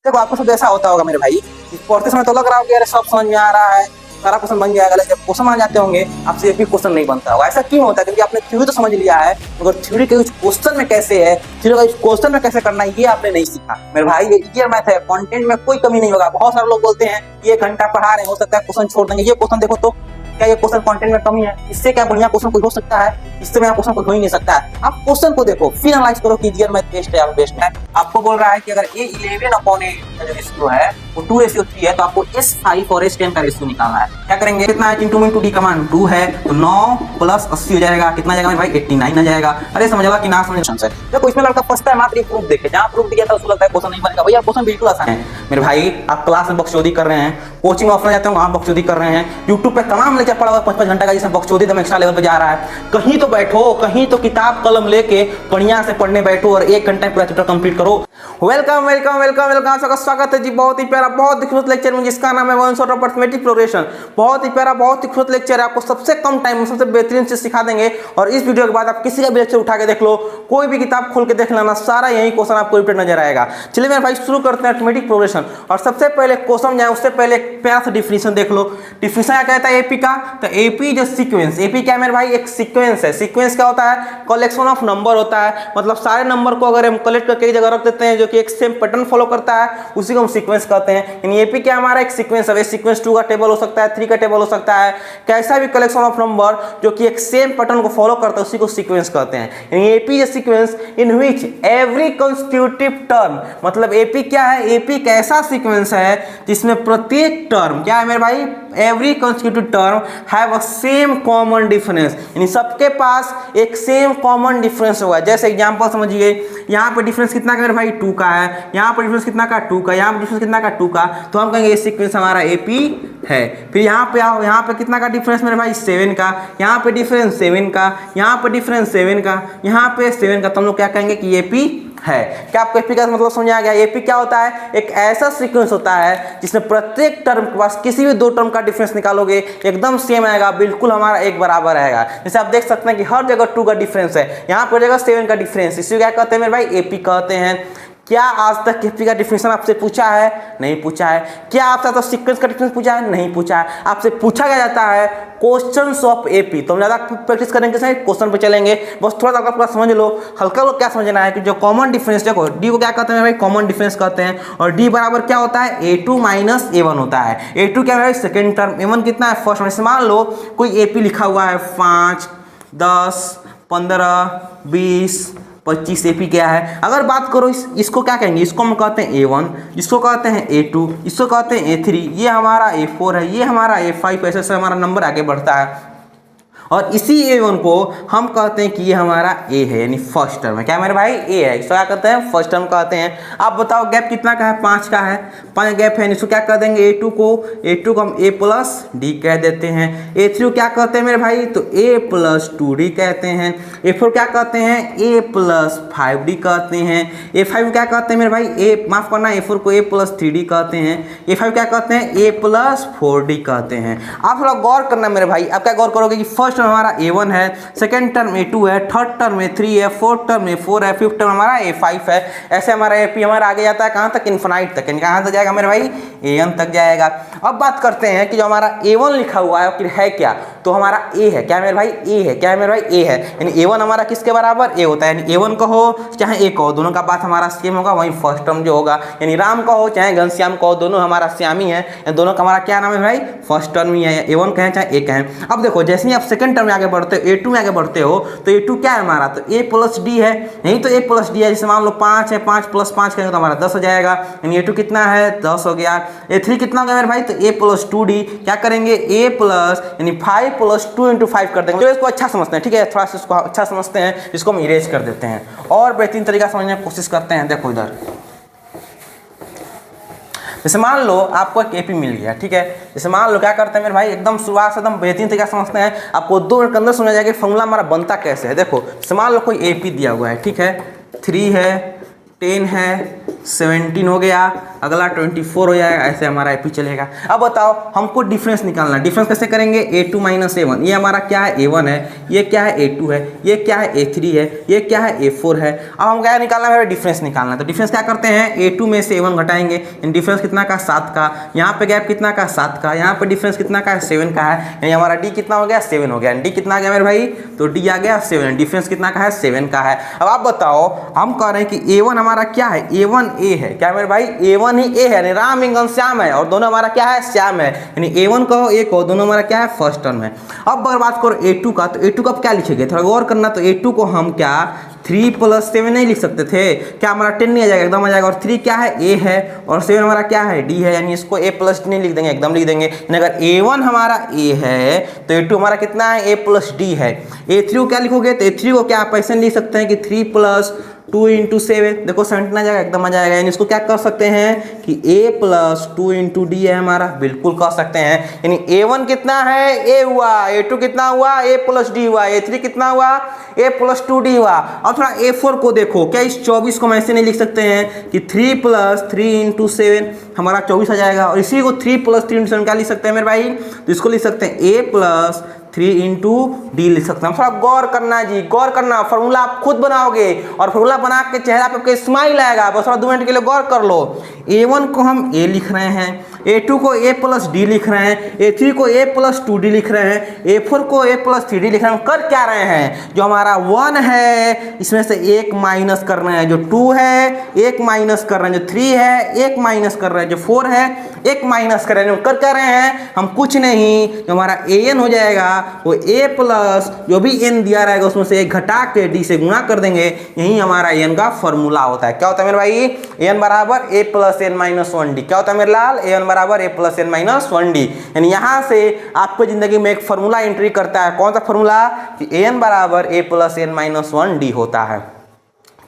देखो आपको सब ऐसा होता होगा मेरे भाई, पढ़ते समय तो लग रहा होगा यार सब समझ में आ रहा है, सारा क्वेश्चन बन जाएगा, लेकिन जब क्वेश्चन आ जाते होंगे आपसे एक भी क्वेश्चन नहीं बनता होगा। ऐसा क्यों होता है? क्योंकि आपने थ्योरी तो समझ लिया है, मगर थ्योरी के उस क्वेश्चन में कैसे है, थ्योरी का उस क्वेश्चन में कैसे करना है, ये आपने नहीं सीखा मेरे भाई। ये इजी मैथ है, कंटेंट में कोई कमी नहीं होगा। बहुत सारे लोग बोलते हैं ये 1 घंटा पढ़ा रहे हैं, हो सकता है क्वेश्चन छोड़ देंगे। ये क्वेश्चन देखो तो, क्या ये क्वेश्चन कंटेंट में कमी है? इससे क्या बढ़िया क्वेश्चन कोई हो सकता है? इससे बढ़िया क्वेश्चन कोई हो ही नहीं सकता है। आप क्वेश्चन को देखो, फिर एनालाइज करो कि इजी मैथ बेस्ट है या बेस्ट है। आपको बोल रहा है कि अगर A11/8 का जो रेशियो है वो 2:3 है, तो आपको S5 और S10 का रेशियो निकालना है। क्या करेंगे? कितना है? 2 डी कमांड 2 है तो 9 + 80 हो जाएगा। कितना जाएगा मेरे भाई? 89 आ जाएगा। अरे समझ कि ना समझ है। देखो इसमें लड़का फंसता है मात्र प्रूफ देखे, जहां प्रूफ दिया था उसको लगता है क्वेश्चन नहीं बनेगा। भैया क्वेश्चन बिल्कुल आसान है मेरे भाई। आप क्लास में बकचोदी कर रहे हैं, कोचिंग ऑफलाइन जाते हो वहां बकचोदी कर रहे हैं, यूट्यूब पे तमाम लेक्चर पड़ा हुआ 5-5 घंटा का, जिसमें बकचोदी दम एक्स्ट्रा लेवल पे जा रहा है। कहीं तो बैठो, कहीं तो किताब कलम लेके बढ़िया से पढ़ने बैठो और 1 घंटा पूरा चैप्टर कंप्लीट करो। वेलकम वेलकम वेलकम वेलकम, सबका स्वागत है जी। बहुत ही प्यारा, बहुत ही खूबसूरत लेक्चर में, जिसका नाम है one shot of arithmetic progression. बहुत ही प्यारा, बहुत ही खूबसूरत लेक्चर है। आपको सबसे कम टाइम में सबसे बेहतरीन चीज सिखा देंगे। और इस वीडियो के बाद आप किसी का भी लेक्चर उठा के देख लो, कोई भी किताब खोल के देख लेना, सारा यही क्वेश्चन आपको रिपीट नजर आएगा। चलिए मेरे भाई शुरू करते हैं अरिथमेटिक प्रोग्रेशन। और सबसे पहले क्वेश्चन जाए उससे पहले एक प्यारा सा डिफिनेशन देख लो। डिफिनेशन क्या कहता है एपी का? तो एपी जो सीक्वेंस, एपी क्या है मेरे भाई? एक सीक्वेंस है। सीक्वेंस क्या होता है? कलेक्शन ऑफ नंबर होता है। मतलब सारे नंबर को अगर हम कलेक्ट करके एक जगह रख देते हैं जो कि एक सेम पैटर्न फॉलो करता है, उसी को हम सीक्वेंस कहते हैं। यानी एपी क्या हमारा? एक सीक्वेंस है। सीक्वेंस 2 का टेबल हो सकता है, 3 का टेबल हो सकता है, कैसा भी कलेक्शन ऑफ नंबर जो कि एक सेम पैटर्न को फॉलो करता है, उसी को सीक्वेंस कहते हैं। यानी AP is sequence in which every constitutive term, मतलब एपी क्या है? एपी एक ऐसा सीक्वेंस है जिसमें प्रत्येक टर्म क्या है मेरे भाई? Every constitutive term have a same common difference, यानी सबके पास एक सेम कॉमन डिफरेंस होगा। जैसे एग्जांपल समझिए, यहाँ पे डिफरेंस कितना का मेरे भाई? 2 का है। यहाँ पर डिफरेंस कितना का? 2 का। यहाँ पे डिफरेंस कितना का? 2 का। तो हम कहेंगे ये सीक्वेंस हमारा एपी है। फिर यहाँ पे आओ, यहाँ पे कितना का डिफरेंस मेरे भाई? 7 का। यहाँ पे डिफरेंस 7 का, यहाँ पे डिफरेंस 7 का, यहाँ पे 7 का। तो हम लोग क्या कहेंगे कि एपी है। क्या आपको एपी का मतलब समझ आ गया? एपी क्या होता है? एक ऐसा सीक्वेंस होता है जिसमें प्रत्येक टर्म के पास किसी भी 2 टर्म का डिफरेंस निकालोगे एकदम सेम आएगा, बिल्कुल हमारा एक बराबर आएगा। जैसे आप देख सकते हैं कि हर जगह 2 का डिफरेंस है, यहाँ पर जगह 7 का डिफरेंस, इसी क्या कहते हैं मेरे भाई? एपी कहते हैं। क्या आज तक एपी का डिफिनेशन आपसे पूछा है? नहीं पूछा है। क्या आपसे तो सीक्वेंस का डिफरेंस पूछा है? नहीं पूछा है। आपसे पूछा क्या जाता है? Questions of AP. तो हम ज्यादा प्रैक्टिस करेंगे, क्वेश्चन पे चलेंगे। बस थोड़ा सा पूरा समझ लो, हल्का लो। क्या समझना है कि जो कॉमन डिफरेंस, देखो डी को क्या कहते हैं भाई? कॉमन डिफरेंस कहते हैं। और डी बराबर क्या होता है? A2 - A1 होता है। A2 क्या है? Second term. A1 कितना है? First term. मान लो कोई एपी लिखा हुआ है 5, 10, 15, 20, 25 एपी क्या है? अगर बात करो इसको क्या कहेंगे? इसको हम कहते हैं A1, इसको कहते हैं A2, इसको कहते हैं A3, ये हमारा A4 है, ये हमारा A5, ऐसे हमारा नंबर आगे बढ़ता है। और इसी A1 को हम कहते हैं कि ये हमारा A है, यानी फर्स्ट टर्म है। क्या मेरे भाई? A है। इसको क्या कहते हैं? फर्स्ट टर्म कहते हैं। आप बताओ गैप कितना का है? 5 का है। 5 गैप है। इसको क्या कह देंगे? A2 को हम A+D कह देते हैं। A3 को क्या कहते हैं मेरे भाई? तो A+2D कहते हैं। A4 क्या कहते हैं? A+5D कहते हैं। A5 को क्या कहते हैं मेरे भाई? माफ करना, A4 को A+3D कहते हैं। A5 क्या कहते हैं? A+4D कहते हैं। आप थोड़ा गौर करना मेरे भाई। आप क्या गौर करोगे कि फर्स्ट टर्म हमारा A1 है, सेकंड टर्म A2 है, थर्ड टर्म A3 है, फोर्थ टर्म A4 है, फिफ्थ टर्म हमारा A5 है। ऐसे हमारा एपी हमारा आगे जाता है कहाँ तक? इनफिनाइट तक। कहाँ तक जाएगा मेरे भाई? AN तक जाएगा। अब बात करते हैं कि जो हमारा A1 लिखा हुआ है फिर है क्या? तो हमारा A है। क्या मेरे भाई? A है। क्या है मेरे भाई? A है। यानी A1 हमारा किसके बराबर? A होता है। यानी A1 कहो चाहे A कहो, दोनों का बात हमारा सेम होगा। वहीं फर्स्ट टर्म जो होगा, यानी राम कहो चाहे घनश्याम कहो, दोनों हमारा श्याम ही है। दोनों का हमारा क्या नाम है भाई? फर्स्ट टर्म ही है। A1 कहें चाहे A कहें। अब देखो जैसे ही आप सेकंड टर्म में आगे बढ़ते हो, A2 में आगे बढ़ते हो, तो A2 क्या है हमारा? तो A+D है। यही तो A+D है। जैसे मान लो 5 है, 5 + 5 करेंगे तो हमारा 10 हो जाएगा। यानी A2 कितना है? 10 हो गया। A3 कितना हो गया मेरे भाई? तो A+2D। क्या करेंगे? A+ यानी 5 + 2 × 5 कर देंगे। तो इसको अच्छा समझते हैं, ठीक है? थोड़ा सा इसको अच्छा समझते हैं, इसको हम इरेज कर देते हैं और बेहतरीन तरीका समझने की कोशिश करते हैं। देखो इधर, जैसे मान लो आपको एक एपी मिल गया, ठीक है? जैसे मान लो क्या करते हैं मेरे भाई, एकदम शुरुआत से एकदम बेहतरीन तरीका समझते हैं। आपको 2 मिनट के अंदर समझ जाएगा फॉर्मूला हमारा बनता कैसे है। देखो जैसे मान लो कोई एपी दिया हुआ है, ठीक है? 3 है, 10 है, 17 हो गया, अगला 24 हो जाएगा, ऐसे हमारा एपी चलेगा। अब बताओ हमको डिफरेंस निकालना है। डिफरेंस कैसे करेंगे? a2 माइनस a1, ये हमारा क्या है? a1 है, ये क्या है? a2 है, ये क्या है? a3 है, ये क्या है? a4 है। अब हम क्या निकालना है? डिफरेंस निकालना है। तो डिफरेंस क्या करते हैं? a2 में से a1 घटाएंगे, डिफरेंस कितना का? 7 का। यहाँ पे गैप कितना का? 7 का। यहाँ पे डिफरेंस कितना का है? 7 का है। यानी हमारा डी कितना हो गया? 7 हो गया। डी कितना आ गया मेरे भाई? तो डी आ गया 7। डिफरेंस कितना का है? 7 का है। अब आप बताओ, हम कह रहे हैं कि a1 हमारा क्या है? a1 a है। क्या मेरे भाई? a1 ही a है, यानी राम इंगन श्याम है, और दोनों हमारा क्या है? श्याम है। यानी a1 कहो a कहो, दोनों हमारा क्या है? फर्स्ट टर्म है। अब अगर बात करो a2 का, तो a2 का क्या लिखेंगे? थोड़ा गौर करना। तो a2 को हम क्या 3 + 7 नहीं लिख सकते थे क्या? हमारा 10 नहीं आ जाएगा? एकदम आ जाएगा। और 3 क्या है? a है, और 7 हमारा क्या है? d है। यानी इसको a + d नहीं लिख देंगे, एकदम लिख देंगे। यानी अगर a1 हमारा a है तो a2 हमारा कितना है? a + d है। a3 को क्या लिखोगे? तो a3 को क्या आप ऐसे लिख सकते हैं कि 3 + 2 × 7, देखो 17 आ जाएगा, एकदम आ जाएगा। यानी इसको क्या कर सकते हैं कि a + 2 × d है हमारा, बिल्कुल कर सकते हैं। यानी a1 कितना है? a हुआ, a2 कितना हुआ? a + d हुआ, a3 कितना हुआ? a + 2d हुआ। अब थोड़ा a4 को देखो, क्या इस 24 को हम ऐसे नहीं लिख सकते हैं कि 3 + 3 × 7 हमारा 24 आ जाएगा। और इसी को 3 + 3 × 7 क्या लिख सकते हैं मेरे भाई? तो इसको लिख सकते हैं a + 3 × d लिख सकते हैं। थोड़ा गौर करना जी, गौर करना। फॉर्मूला आप खुद बनाओगे और फॉर्मूला बना के चेहरा पे आपके स्माइल आएगा। बस थोड़ा 2 मिनट के लिए गौर कर लो। a1 को हम a लिख रहे हैं, a2 को a + d लिख रहे हैं, a3 को a + 2d लिख रहे हैं, a4 को a + 3d लिख रहे हैं। कर क्या रहे हैं? जो हमारा 1 है इसमें से 1 माइनस कर रहे हैं, जो 2 है 1 माइनस कर रहे हैं, जो 3 है 1 माइनस कर रहे हैं, जो 4 है 1 माइनस कर रहे हैं। कर क्या रहे हैं? हम कुछ नहीं, जो हमारा an हो जाएगा वो a प्लस जो भी n दिया रहेगा उसमें से 1 घटा के d से गुणा कर देंगे। यही हमारा n का फॉर्मूला होता है। क्या होता है मेरे भाई? n बराबर a + n - 1d। क्या होता है मेरे लाल? an बराबर a + n - 1d। यानी यहाँ से आपको जिंदगी में एक फॉर्मूला एंट्री करता है। कौन सा फॉर्मूला? कि an बराबर a + n - 1d होता है।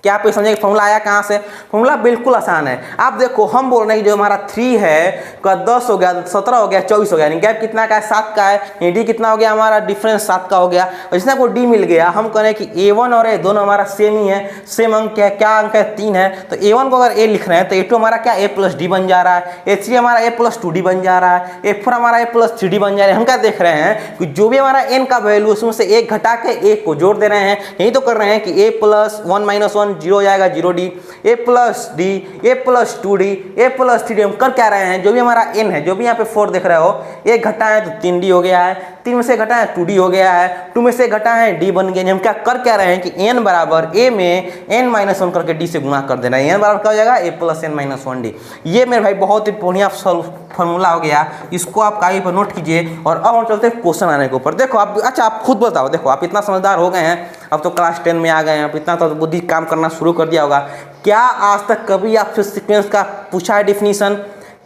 क्या आप समझे फॉर्मूला आया कहाँ से? फॉर्मूला बिल्कुल आसान है। आप देखो, हम बोल रहे हैं कि जो हमारा 3 है का 10 हो गया, 17 हो गया, 24 हो गया। यानी गैप कितना का है? 7 का है। डी कितना हो गया हमारा? डिफरेंस 7 का हो गया। और जिसने को डी मिल गया, हम कह रहे हैं कि a1 और a दोनों हमारा सेम ही है। सेम अंक है, क्या अंक है? 3 है। तो a1 को अगर a लिख रहे हैं तो a2 हमारा क्या? a + d बन जा रहा है, a3 हमारा a + 2d बन जा रहा है, a4 हमारा a + 3d बन जा रहा है। हम क्या देख रहे हैं कि जो भी हमारा n का वैल्यू उसमें से 1 घटा के 1 को जोड़ दे रहे हैं। यही तो कर रहे हैं कि a + 1 - 1 0 हो जाएगा, 0d, a + d, a + 2d, a + 3d। हम कर क्या रहे हैं? जो भी हमारा n है, जो भी यहाँ पे 4 दिख रहे हो, 1 घटा है तो 3d हो गया है, 3 में से घटा है 2d हो गया है, 2 में से घटा है d बन गया। हम क्या कर क्या रहे हैं कि n बराबर a में n - 1 करके d से गुणा कर देना है। n बराबर क्या हो जाएगा? a + n - 1d। ये मेरे भाई बहुत ही बढ़िया फॉर्मूला हो गया। इसको आप कागज पर नोट कीजिए। और अब हम चलते हैं क्वेश्चन आने के ऊपर। देखो आप, अच्छा आप खुद बताओ, देखो आप इतना समझदार हो गए हैं, अब तो क्लास 10 में आ गए हैं, अब इतना तो बुद्धि काम करना शुरू कर दिया होगा। क्या आज तक कभी आपसे सीक्वेंस का पूछा है डिफिनीशन?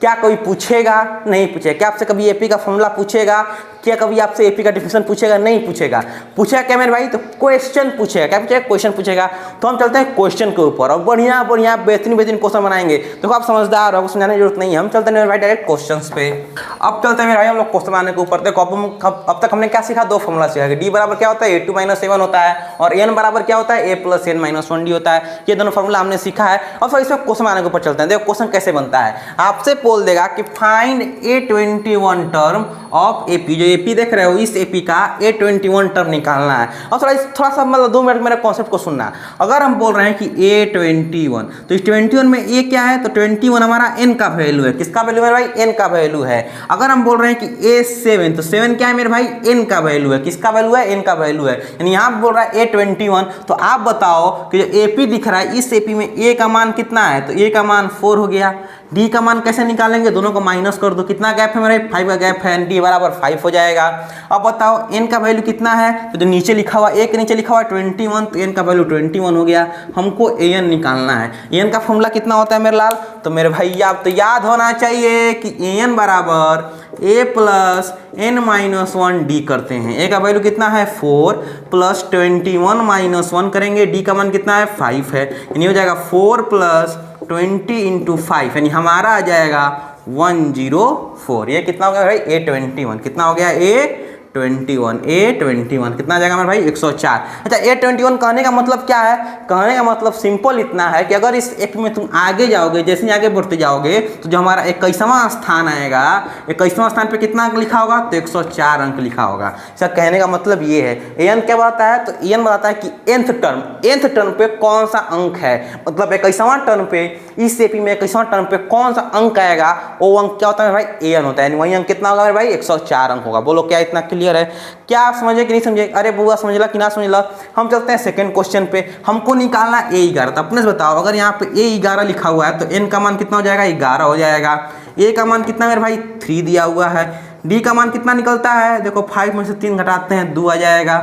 क्या कोई पूछेगा? नहीं पूछेगा। क्या आपसे कभी एपी का फॉर्मूला पूछेगा? क्या कभी आपसे एपी का डिफिनीशन पूछेगा? नहीं पूछेगा। पूछेगा क्या मेरे भाई? तो क्वेश्चन पूछेगा। क्या पूछेगा? क्वेश्चन पूछेगा। तो हम चलते हैं क्वेश्चन के ऊपर और बढ़िया बढ़िया बेहतरीन बेहतरीन क्वेश्चन बनाएंगे। देखो आप समझदार हो, समझाने की जरूरत नहीं है। हम चलते हैं मेरे भाई डायरेक्ट क्वेश्चंस पे। अब चलते हैं मेरे भाई हम लोग क्वेश्चन बनाने के ऊपर। देखो अब तक हमने क्या सीखा? 2 फॉर्मूला सीखा। डी बराबर क्या होता है? a2 - a1 होता है, और n बराबर क्या होता है? a + n - 1d होता है। ये दोनों फॉर्मूला हमने सीखा है। और फिर इसमें क्वेश्चन बनाने के ऊपर चलते हैं। देखो क्वेश्चन कैसे बनता है। आपसे बोल देगा कि find a21 term of AP. जो एपी देख रहे हो, इस एपी का a21 टर्म निकालना है। और थोड़ा सा मतलब 2 मिनट मेरे कॉन्सेप्ट को सुनना। अगर हम बोल रहे हैं कि a21, तो इस 21 में a क्या है? तो 21 हमारा n का वैल्यू है। किसका वैल्यू है भाई? n का वैल्यू है। अगर हम बोल रहे हैं कि a7, तो 7 क्या है मेरे भाई? n का वैल्यू है। किसका वैल्यू है? n का वैल्यू है। यानी यहाँ बोल रहा है a21। तो आप बताओ कि जो एपी दिख रहा है, इस एपी में a का मान कितना है? तो a का मान 4 हो गया। डी का मान कैसे निकालेंगे? दोनों को माइनस कर दो। कितना गैप है मेरे? 5 का गैप है। डी बराबर 5 हो जाएगा। अब बताओ n का वैल्यू कितना है? तो जो नीचे लिखा हुआ, a के नीचे लिखा हुआ 21, तो n का वैल्यू 21 हो गया। हमको an निकालना है। an का फॉर्मूला कितना होता है मेरे लाल? तो मेरे भैया आप तो याद होना चाहिए कि an बराबर a + n - 1d करते हैं। a का वैल्यू कितना है? 4 + 21 - 1 करेंगे। d का मान कितना है? 5 है। यानी हो जाएगा 4 + 20 × 5, यानी हमारा आ जाएगा 104। ये कितना हो गया भाई? a21। कितना हो गया? 21, A21 कितना आ जाएगा मेरे भाई 104। अच्छा A21 कहने का मतलब क्या है? कहने का मतलब सिंपल इतना है कि अगर इस एपी में तुम आगे जाओगे, जैसे ही आगे बढ़ते जाओगे तो जो हमारा 21वां स्थान आएगा, 21वां स्थान पे कितना अंक लिखा होगा? तो 104 अंक लिखा होगा। इसका कहने का मतलब ये है। एन क्या बताता है? तो एन बताता है कि nth टर्म पे कौन सा अंक है, मतलब 21वां टर्म पे, इस एपी में 21वां टर्म पे कौन सा अंक आएगा, वो अंक क्या होता है भाई? एन होता है। वही अंक कितना होगा मेरे भाई? 104 अंक होगा। बोलो क्या इतना क्लियर है? क्या आप समझे कि नहीं समझे? अरे बुआ समझला कि ना समझला? हम चलते हैं सेकंड क्वेश्चन पे। हमको निकालना A11। तो अपने से बताओ, अगर यहाँ पे A11 लिखा हुआ है तो n का मान कितना हो जाएगा? 11 हो जाएगा। A का मान कितना मेरे भाई? 3 दिया हुआ है। D का मान कितना निकलता है? देखो 5 में से 3 घटाते हैं 2 आ जाएगा।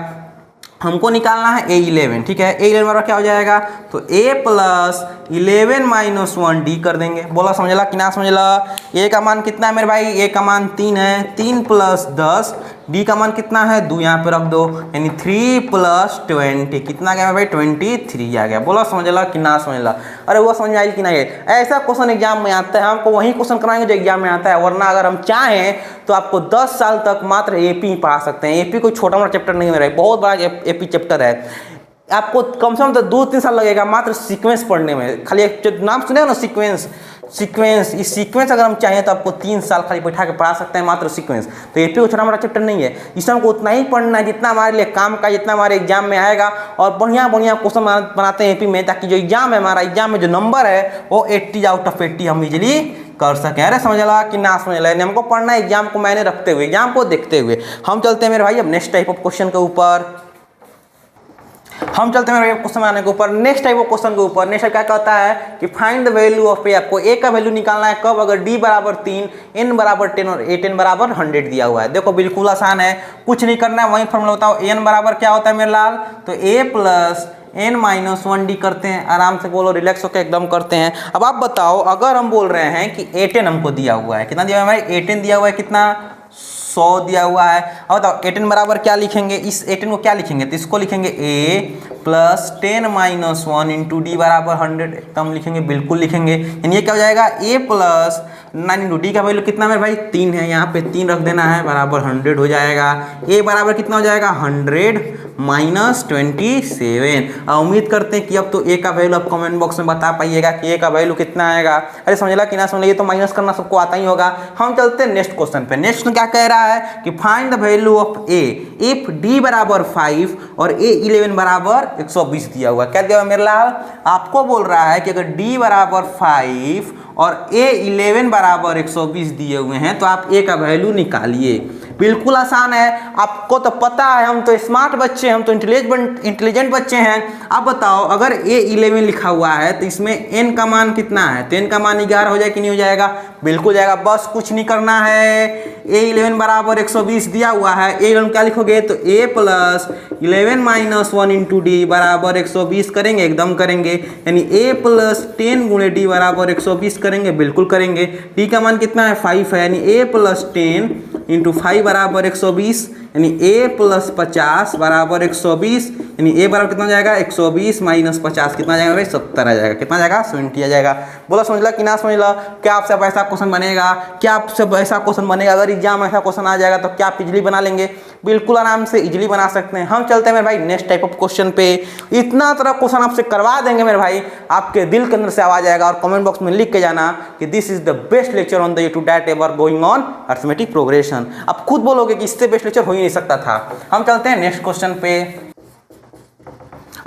हमको निकालना है A11, ठीक है। A11 बराबर क्या हो जाएगा? तो A प्लस 11 माइनस 1 D कर देंगे। बोला समझला कि ना समझला? A का मान कितना है मेरे भाई? A का मान 3 है। 3 प्लस 10, D का मान कितना है? 2 यहाँ पे रख दो, यानी 3 प्लस 20 कितना गया भाई? 23 आ गया। बोला समझला कि ना समझला? अरे वो समझ आई कि नहीं? ऐसा क्वेश्चन एग्जाम में आता है, हमको वही क्वेश्चन कराएंगे जो एग्जाम में आता है, वरना अगर हम चाहें तो आपको 10 साल तक मात्र एपी पढ़ा सकते हैं। एपी कोई छोटा मोटा चैप्टर नहीं है, बहुत बड़ा एपी चैप्टर है। आपको कम से कम तो 2-3 साल लगेगा मात्र सीक्वेंस पढ़ने में। खाली एक नाम सुने हो ना, सीक्वेंस, इस सीक्वेंस अगर हम चाहें तो आपको 3 साल खाली बैठा के पढ़ा सकते हैं मात्र सीक्वेंस। तो एपी को छोटा मोटा चैप्टर नहीं है, इसमें हमको उतना ही पढ़ना है जितना हमारे लिए काम का, जितना हमारे एग्जाम में आएगा। और बढ़िया क्वेश्चन बनाते हैं एपी में, ताकि जो एग्जाम है हमारा, एग्जाम में जो नंबर है वो 80 आउट ऑफ 80 हम इजिली कर सकें। अरे समझ लगा कि ना समझ लगा? हमको पढ़ना है एग्जाम को मैंने रखते हुए, एग्जाम को देखते हुए। हम चलते हैं मेरे भाई अब नेक्स्ट टाइप ऑफ क्वेश्चन के ऊपर। हम चलते हैं क्वेश्चन आने के ऊपर, नेक्स्ट टाइप ऑफ क्वेश्चन के ऊपर। नेक्स्ट क्या कहता है कि फाइंड द वैल्यू ऑफ ए। आपको ए का वैल्यू निकालना है कब? अगर डी बराबर 3, एन बराबर 10 और A10 बराबर 100 दिया हुआ है। देखो बिल्कुल आसान है, कुछ नहीं करना है, वही फॉर्मूला बताओ। एन बराबर क्या होता है मेरे लाल? तो A plus n minus 1D करते हैं। आराम से बोलो, रिलैक्स होकर एकदम करते हैं। अब आप बताओ, अगर हम बोल रहे हैं कि A10 हमको दिया हुआ है, कितना दिया हुआ है भाई? A10 दिया हुआ है कितना? 100 दिया हुआ है। अब बताओ A10 बराबर क्या लिखेंगे? इस A10 को क्या लिखेंगे? तो इसको लिखेंगे A plus 10 minus 1 into d बराबर 100। एकदम लिखेंगे, बिल्कुल लिखेंगे। यानी ये क्या हो जाएगा? A प्लस 9 इंटू डी का वैल्यू कितना मेरे भाई? 3 है, यहाँ पे 3 रख देना है, बराबर 100 हो जाएगा। A बराबर कितना हो जाएगा? 100 माइनस 27। उम्मीद करते हैं कि अब तो A का वैल्यू आप कमेंट बॉक्स में बता पाइएगा कि A का वैल्यू कितना आएगा। अरे समझला कि ना समझला? ये तो माइनस करना सबको आता ही होगा। हम चलते हैं नेक्स्ट क्वेश्चन पे। नेक्स्ट क्या कह रहा है कि find the value of A if D बराबर 5 और A11 बराबर 120 दिया हुआ है। क्या दिया हुआ मेरे लाल? आपको बोल रहा है कि अगर D बराबर 5 और A11 बराबर 120 दिए हुए हैं तो आप A का वैल्यू निकालिए। बिल्कुल आसान है, आपको तो पता है, हम तो स्मार्ट बच्चे हैं, हम तो इंटेलिजेंट बच्चे हैं। आप बताओ, अगर A11 लिखा हुआ है तो इसमें n का मान कितना है? तो n का मान 11 हो जाए कि नहीं हो जाएगा? बिल्कुल जाएगा। बस कुछ नहीं करना है। A11 बराबर 120 दिया हुआ है, A11 क्या लिखोगे? तो A plus 11 minus 1 into d बराबर 120 करेंगे, एकदम करेंगे। यानी A प्लस 10 गुणे डी बराबर 120 करेंगे, बिल्कुल करेंगे। डी का मान कितना है? 5 है, यानी A प्लस 10 इंटू 5 बराबर 120, यानी A प्लस 50 बराबर 120। यानी A बराबर कितना जाएगा? 120 माइनस 50 कितना जाएगा भाई? 70 आ जाएगा। कितना जाएगा? 70 आ जाएगा। बोला समझला कि ना समझला? क्या आपसे ऐसा क्वेश्चन बनेगा? क्या आपसे ऐसा क्वेश्चन बनेगा? अगर एग्जाम ऐसा क्वेश्चन आ जाएगा तो क्या आप इजली बना लेंगे? बिल्कुल आराम से इजली बना सकते हैं। हम चलते हैं मेरे भाई नेक्स्ट टाइप ऑफ क्वेश्चन पे। इतना तरह क्वेश्चन आपसे करवा देंगे मेरे भाई, आपके दिल के अंदर से आवाज आएगा। और कमेंट बॉक्स में लिख के जाना कि this is the best lecture on the YouTube that ever going on arithmetic progression. आप खुद बोलोगे कि इससे बेस्ट लेक्चर हो ही नहीं सकता था। हम चलते हैं नेक्स्ट क्वेश्चन पे।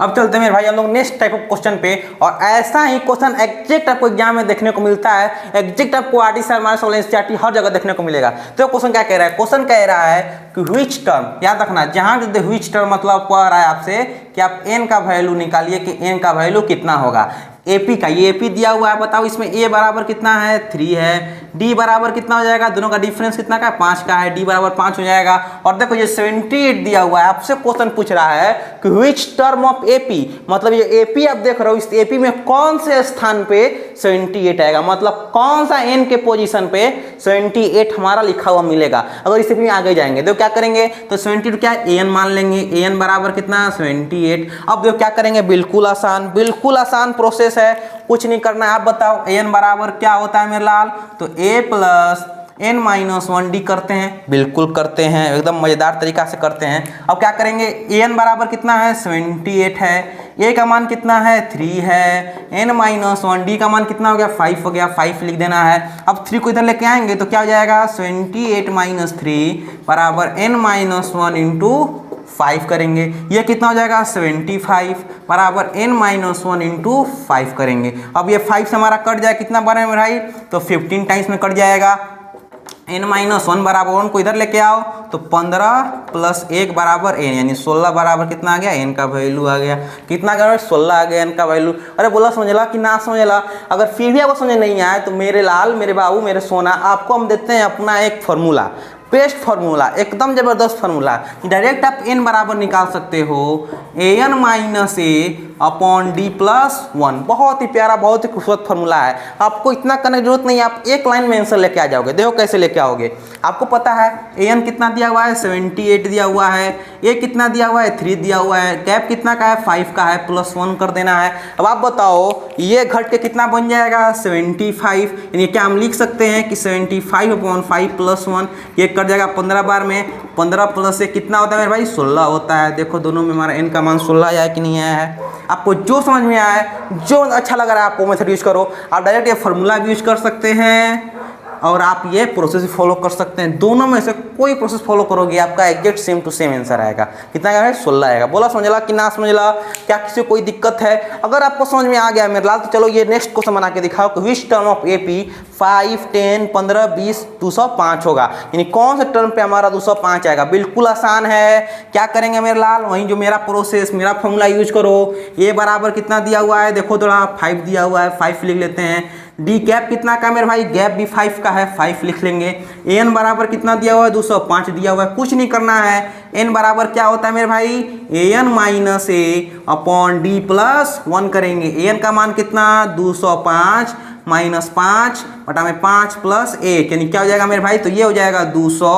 अब चलते हैं मेरे भाई हम लोग नेक्स्ट टाइप ऑफ क्वेश्चन पे। और ऐसा ही क्वेश्चन एग्जैक्ट आपको एग्जाम में देखने को मिलता है, एग्जैक्ट आपको आरटी मार्क्स वाला एनसीईआरटी हर जगह देखने को मिलेगा। तो क्वेश्चन क्या कह रहा है? क्वेश्चन कह रहा है कि व्हिच टर्म, याद रखना, जहां व्हिच टर्म मतलब कह रहा है आपसे कि आप n का वैल्यू निकालिए कि n का वैल्यू कितना होगा। AP का, ये AP दिया हुआ है, बताओ इसमें A बराबर कितना है? 3 है। D बराबर कितना हो जाएगा? दोनों का डिफरेंस कितना का है? 5 का है। D बराबर 5 हो जाएगा। और देखो ये 78 दिया हुआ है, आपसे क्वेश्चन पूछ रहा है कि व्हिच टर्म ऑफ AP, मतलब ये AP आप देख रहे हो, इस AP में कौन से स्थान पे 78 आएगा, मतलब कौन सा n के पोजीशन पे 78 हमारा लिखा हुआ मिलेगा। अगर इस AP में आगे जाएंगे तो क्या करेंगे? तो 72 क्या है? AN मान लेंगे। AN बराबर कितना? 78। अब देखो क्या करेंगे? बिल्कुल आसान प्रोसेस है, कुछ नहीं करना है। आप बताओ AN बराबर क्या होता है मेरे लाल? तो A plus n minus 1d करते हैं, बिल्कुल करते हैं, एकदम मज़ेदार तरीका से करते हैं। अब क्या करेंगे, an बराबर कितना है 78 है, a का मान कितना है 3 है, n माइनस 1d का मान कितना हो गया 5 हो गया, 5 लिख देना है। अब 3 को इधर लेके आएंगे तो क्या हो जाएगा 78 माइनस 3 बराबर n माइनस 1 इंटू 5 करेंगे, ये कितना हो जाएगा 75 बराबर n माइनस 1 इंटू 5 करेंगे। अब ये 5 से हमारा कट जाए कितना बार में भाई, तो 15 टाइम्स में कट जाएगा। n माइनस 1 बराबर 1 को इधर लेके आओ तो 15 प्लस 1 बराबर n, यानी 16 बराबर कितना आ गया, n का वैल्यू आ गया, कितना आ गया 16 आ गया n का वैल्यू। अरे बोला समझला कि ना समझला, अगर फिर भी आपको समझ नहीं आए तो मेरे लाल, मेरे बाबू, मेरे सोना, आपको हम देते हैं अपना एक फार्मूला, बेस्ट फार्मूला, एकदम जबरदस्त फार्मूला। डायरेक्ट आप n बराबर निकाल सकते हो an minus A upon D plus 1। बहुत ही प्यारा, बहुत ही खूबसूरत फार्मूला है, आपको इतना करने की जरूरत नहीं है, आप एक लाइन में आंसर लेके आ जाओगे। देखो कैसे लेके आओगे, आपको पता है an कितना दिया हुआ है 78 दिया हुआ है, a कितना दिया हुआ है 3 दिया हुआ है, गैप कितना का है 5 का है, प्लस 1 कर देना है। अब आप बताओ ये घट के कितना बन जाएगा 75, यानी क्या हम लिख सकते हैं कि 75 अपॉन 5 प्लस 1, ये कट जाएगा 15 बार में, 15 प्लस से कितना होता है मेरे भाई 16 होता है। देखो दोनों में हमारा n का मान 16 आया कि नहीं आया है। आपको जो समझ में आया है, जो अच्छा लग रहा है आपको मेथड यूज करो। आप डायरेक्ट ये फार्मूला भी यूज कर सकते हैं और आप ये प्रोसेस फॉलो कर सकते हैं, दोनों में से कोई प्रोसेस फॉलो करोगे आपका exact same to same answer आएगा। कितना है 16 आएगा। बोला समझला कि ना समझला, क्या किसी को कोई दिक्कत है? अगर आपको समझ में आ गया मेरे लाल तो चलो ये नेक्स्ट क्वेश्चन बना के दिखाओ कि विच टर्म ऑफ एपी 5, 10, 15, 20, 205 होगा, यानी कौन से टर्म पे हमारा 205 आएगा। बिल्कुल आसान है, क्या करेंगे मेरे लाल, वहीं जो मेरा प्रोसेस, मेरा फॉर्मूला यूज करो। ए बराबर कितना दिया हुआ है, देखो थोड़ा 5 दिया हुआ है, 5 लिख लेते हैं। डी गैप कितना का मेरे भाई, गैप भी 5 का है, 5 लिख लेंगे। एन बराबर कितना दिया हुआ है 205 दिया हुआ है, कुछ नहीं करना है। एन बराबर क्या होता है मेरे भाई, एन माइनस ए अपॉन डी प्लस 1 करेंगे। एन का मान कितना 205 माइनस 5 बटा में 5 प्लस 1, यानी क्या हो जाएगा मेरे भाई, तो ये हो जाएगा 200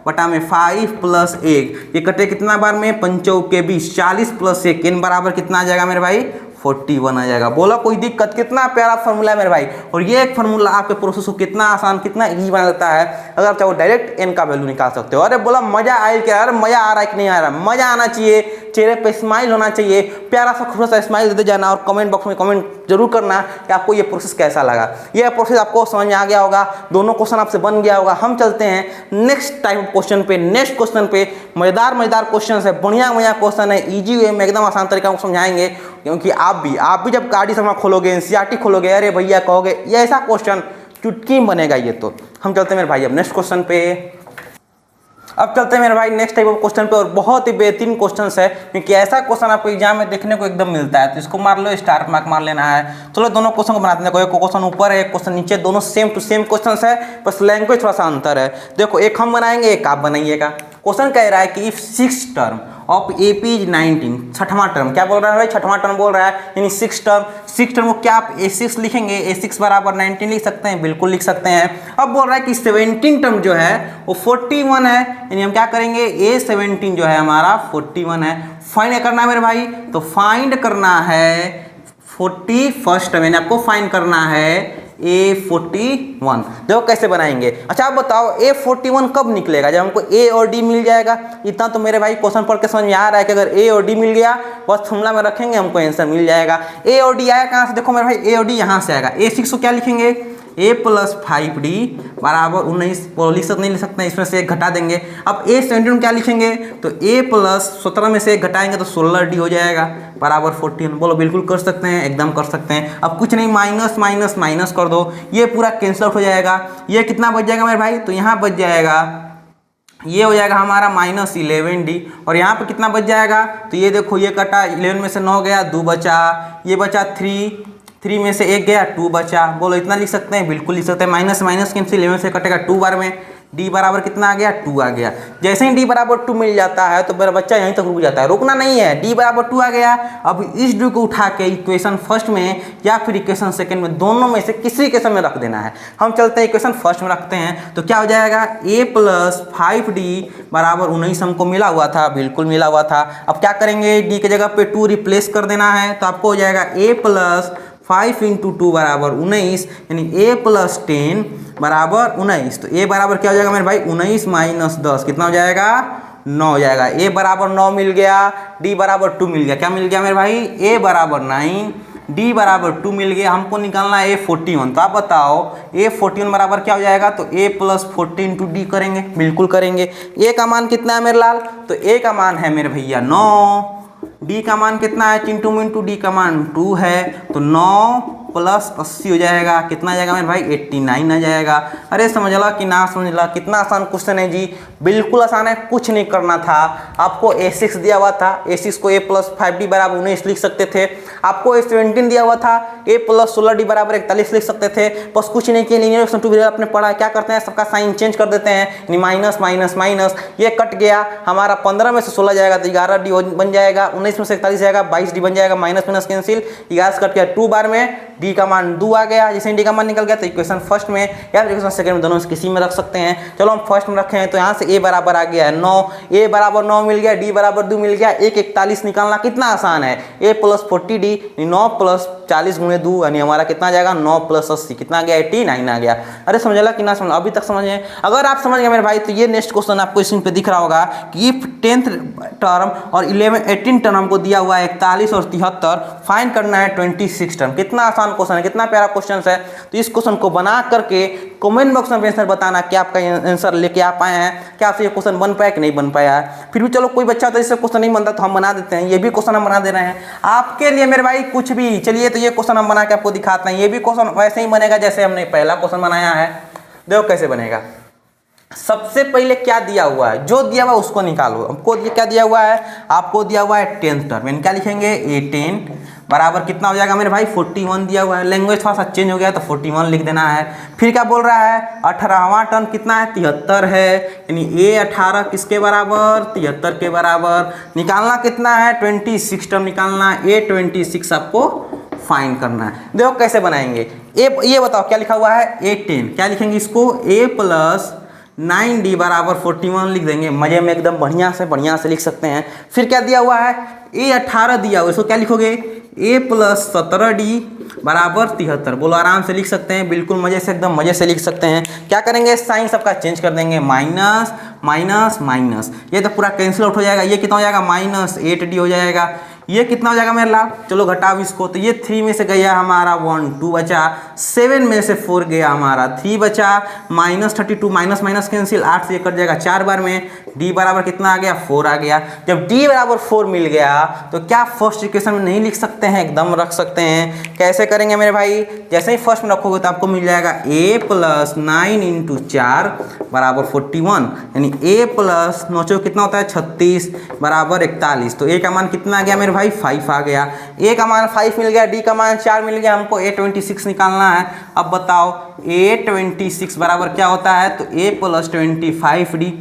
बटा में 5 प्लस 1, ये कटे कितना बार में 5 के 20, 40 प्लस 1, एन बराबर कितना आ जाएगा मेरे भाई 41 आ जाएगा। बोला कोई दिक्कत, कितना प्यारा फार्मूला है मेरे भाई। और ये एक फार्मूला आपके प्रोसेस को कितना आसान, कितना इजी बना देता है। अगर आप चाहो डायरेक्ट एन का वैल्यू निकाल सकते हो। अरे बोला मजा आए क्या, अरे मजा आ रहा है कि नहीं आ रहा, मजा आना चाहिए, चेहरे पे स्माइल होना चाहिए, प्यारा सा खूबसूरत सा स्माइल देते जाना और कमेंट बॉक्स में कमेंट जरूर करना कि आपको ये प्रोसेस कैसा लगा। ये प्रोसेस आपको समझ में आ गया होगा, दोनों क्वेश्चन आपसे बन गया होगा। हम चलते हैं नेक्स्ट टाइप ऑफ क्वेश्चन पे, नेक्स्ट क्वेश्चन पे। मजेदार मजेदार क्वेश्चन है, बढ़िया बढ़िया क्वेश्चन है, इजी वे में एकदम आसान तरीका को समझाएंगे। क्योंकि आप भी जब गाड़ी से खोलोगे, एनसीईआरटी खोलोगे, अरे भैया कहोगे ये ऐसा क्वेश्चन चुटकी में बनेगा ये। तो हम चलते हैं मेरे भाई अब नेक्स्ट क्वेश्चन पे। अब चलते हैं मेरे भाई नेक्स्ट टाइप ऑफ क्वेश्चन पे, और बहुत ही बेहतरीन क्वेश्चन है क्योंकि ऐसा क्वेश्चन आपको एग्जाम में देखने को एकदम मिलता है। तो इसको मार लो, स्टार मार्क मार लेना है। चलो दोनों क्वेश्चन को बनाते हैं, एक क्वेश्चन ऊपर है, एक क्वेश्चन नीचे, दोनों सेम टू सेम क्वेश्चन है, बस लैंग्वेज थोड़ा सा अंतर है। देखो एक हम बनाएंगे, एक आप बनाइएगा। क्वेश्चन कह रहा है कि if 6 term of AP is 19, छठवां टर्म, क्या बोल रहा है भाई, छठवां टर्म बोल रहा है, यानी 6 टर्म को क्या आप A6 लिखेंगे, A6 बराबर 19 लिख सकते हैं, बिल्कुल लिख सकते हैं। अब बोल रहा है कि 17 टर्म जो है वो 41 है, यानी हम क्या करेंगे, A17 जो है हमारा 41 है। फाइंड करना है मेरे भाई, तो फाइंड करना है 41st टर्म, यानी आपको फाइंड करना है A41। देखो कैसे बनाएंगे। अच्छा आप बताओ A41 कब निकलेगा, जब हमको A और D मिल जाएगा। इतना तो मेरे भाई क्वेश्चन पढ़ के समझ में आ रहा है कि अगर A और D मिल गया बस फॉर्मूला में रखेंगे, हमको आंसर मिल जाएगा। A और D आया कहाँ से, देखो मेरे भाई A और D यहाँ से आएगा। A6 को क्या लिखेंगे, A प्लस 5D बराबर 19, लिख सकते नहीं लिख सकते हैं, इसमें से एक घटा देंगे। अब A17 क्या लिखेंगे, तो A प्लस 17 में से एक घटाएंगे तो 16D हो जाएगा बराबर 14। बोलो बिल्कुल कर सकते हैं, एकदम कर सकते हैं। अब कुछ नहीं, माइनस माइनस माइनस कर दो, ये पूरा कैंसिल आउट हो जाएगा। ये कितना बच जाएगा मेरे भाई, तो यहाँ बच जाएगा, ये हो जाएगा हमारा माइनस 11D, और यहाँ पे कितना बच जाएगा, तो ये देखो ये कटा, 11 में से 9 गया, 2 बचा, ये बचा 3 में से 1 गया, 2 बचा। बोलो इतना लिख सकते हैं, बिल्कुल लिख सकते हैं। माइनस माइनस कैंसिल, 11 से कटेगा 2 बार में, D बराबर कितना आ गया, 2 आ गया। जैसे ही D बराबर 2 मिल जाता है तो मेरा बच्चा यहीं तक रुक जाता है, रुकना नहीं है। D बराबर 2 आ गया, अब इस D को उठा के इक्वेशन फर्स्ट में या फिर इक्वेशन सेकंड में, दोनों में से किसी इक्वेशन में रख देना है। हम चलते हैं इक्वेशन फर्स्ट में रखते हैं, तो क्या हो जाएगा, A प्लस 5D बराबर 19 हमको मिला हुआ था, बिल्कुल मिला हुआ था। अब क्या करेंगे, D की जगह पे 2 रिप्लेस कर देना है, तो आपको हो जाएगा A प्लस 5 × 2 बराबर 19, यानी A प्लस 10 बराबर 19। तो ए बराबर क्या हो जाएगा मेरे भाई 19 माइनस 10 कितना हो जाएगा 9 हो जाएगा। ए बराबर 9 मिल गया, डी बराबर 2 मिल गया। क्या मिल गया मेरे भाई ए बराबर 9, डी बराबर 2 मिल गया। हमको निकालना है ए 41। तो आप बताओ ए 41 बराबर क्या हो जाएगा। तो ए प्लस 14 इंटू डी करेंगे, बिल्कुल करेंगे। ए का मान कितना है मेरे लाल। तो ए का मान है मेरे भैया 9, डी का मान कितना है चिंटू मिंटू, डी का मान 2 है। तो 9 प्लस 80 हो जाएगा, कितना आ जाएगा मेरे भाई 89 आ जाएगा। अरे समझ ला कि ना समझ ला, कितना आसान क्वेश्चन है जी, बिल्कुल आसान है, कुछ नहीं करना था। आपको A6 दिया हुआ था, A6 को A प्लस 5D बराबर 19 लिख सकते थे। आपको A17 दिया हुआ था, A प्लस 16D बराबर 41 लिख सकते थे। बस कुछ नहीं किया, लीनियर इक्वेशन 2 आपने पढ़ा, क्या करते हैं सबका साइन चेंज कर देते हैं, माइनस माइनस माइनस, ये कट गया हमारा 15 में से 16 जाएगा तो 11D बन जाएगा, 19 में से 41 जाएगा 22D बन जाएगा, माइनस माइनस कैंसिल, 11 कट गया 2 बार में, डी का मान 2 आ गया। जैसे डी का मान निकल गया तो इक्वेशन फर्स्ट में या इक्वेशन सेकंड में, दोनों में किसी में रख सकते हैं। चलो हम फर्स्ट में रखे हैं, तो यहाँ से ए बराबर आ गया है 9, ए बराबर 9 मिल गया, डी बराबर 2 मिल गया। 41 निकालना कितना आसान है, ए प्लस 40D 9 प्लस 40 गुणे 2 यानी हमारा कितना आ जाएगा 9 प्लस 80 कितना आ गया 89 आ गया। अरे समझला कि ना समझ, अभी तक समझे। अगर आप समझ गए मेरे भाई तो ये नेक्स्ट क्वेश्चन आपको स्क्रीन पे दिख रहा होगा कि 10th टर्म और 18 टर्म को दिया हुआ है 41 और 73, फाइंड करना है 26 टर्म। कितना आसान क्वेश्चन है, कितना प्यारा क्वेश्चन है। तो इस क्वेश्चन को बना करके कमेंट बॉक्स में आंसर बताना कि आपका आंसर लेके आप आए हैं, क्या आपसे ये क्वेश्चन बन पाया कि नहीं बन पाया है। फिर भी चलो कोई बच्चा तो इससे क्वेश्चन नहीं बनता तो हम बना देते हैं, ये भी क्वेश्चन हम बना दे रहे हैं आपके लिए मेरे भाई कुछ भी। चलिए तो ये क्वेश्चन हम बना के आपको दिखाते हैं, ये भी क्वेश्चन वैसे ही बनेगा जैसे हमने पहला क्वेश्चन बनाया है। देखो कैसे बनेगा। सबसे पहले क्या दिया हुआ है, जो दिया हुआ है उसको निकालो। हमको क्या दिया हुआ है, आपको दिया हुआ है 10th टर्म, यानी क्या लिखेंगे A10 बराबर कितना हो जाएगा मेरे भाई 41 दिया हुआ है। लैंग्वेज थोड़ा सा चेंज हो गया तो 41 लिख देना है। फिर क्या बोल रहा है 18वां टर्म कितना है 73 है, यानी A18 किसके बराबर 73 के बराबर। निकालना कितना है 26 टर्म निकालना, A26 आपको फाइंड करना है। देखो कैसे बनाएंगे। ये बताओ क्या लिखा हुआ है A10, क्या लिखेंगे इसको A प्लस 9D बराबर 41 लिख देंगे, मजे में एकदम बढ़िया से लिख सकते हैं। फिर क्या दिया हुआ है A18 दिया हुआ है, इसको क्या लिखोगे A प्लस 17D बराबर 73। बोलो आराम से लिख सकते हैं, बिल्कुल मजे से एकदम मजे से लिख सकते हैं। क्या करेंगे साइन सबका चेंज कर देंगे, माइनस माइनस माइनस, ये तो पूरा कैंसिल आउट हो जाएगा। ये कितना हो जाएगा माइनस 8D हो जाएगा। ये कितना हो जाएगा मेरे लाभ, चलो घटाओ इसको। तो ये 3 में से गया हमारा 1 2 बचा, 7 में से 4 गया हमारा 3 बचा, माइनस 32 माइनस माइनस कैंसिल, 8 से कट जाएगा 4 बार में। डी बराबर कितना आ गया 4 आ गया। जब डी बराबर 4 मिल गया तो क्या फर्स्ट इक्वेशन में नहीं लिख सकते हैं, एकदम रख सकते हैं। कैसे करेंगे मेरे भाई, जैसे ही फर्स्ट में रखोगे तो आपको मिल जाएगा A प्लस 9 इंटू 4 बराबर 41, यानी A प्लस 9 कितना होता है 36 बराबर 41। तो A का मान कितना आ गया मेरे भाई 5 आ गया। A का मान 5 मिल गया, D का मान 4 मिल गया, हमको A26 निकालना है। अब बताओ A26 बराबर क्या होता है, तो A प्लस 25D।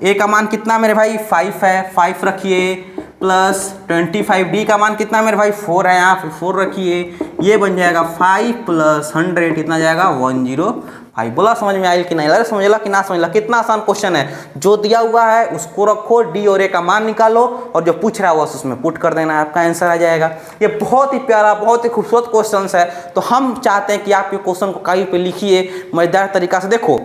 A का मान कितना मेरे भाई 5 है, 5 रखिए प्लस 25D का मान कितना मेरे भाई 4 है, यहाँ पे 4 रखिए, ये बन जाएगा 5 प्लस 100 कितना जाएगा 105। बोला समझ में आई कि नहीं, अरे समझ ला कि ना समझ ला, कितना आसान क्वेश्चन है। जो दिया हुआ है उसको रखो, डी और ए का मान निकालो और जो पूछ रहा है बस उसमें पुट कर देना है, आपका आंसर आ जाएगा। ये बहुत ही प्यारा बहुत ही खूबसूरत क्वेश्चन है। तो हम चाहते हैं कि आप ये क्वेश्चन को कागज पे लिखिए मजेदार तरीका से। देखो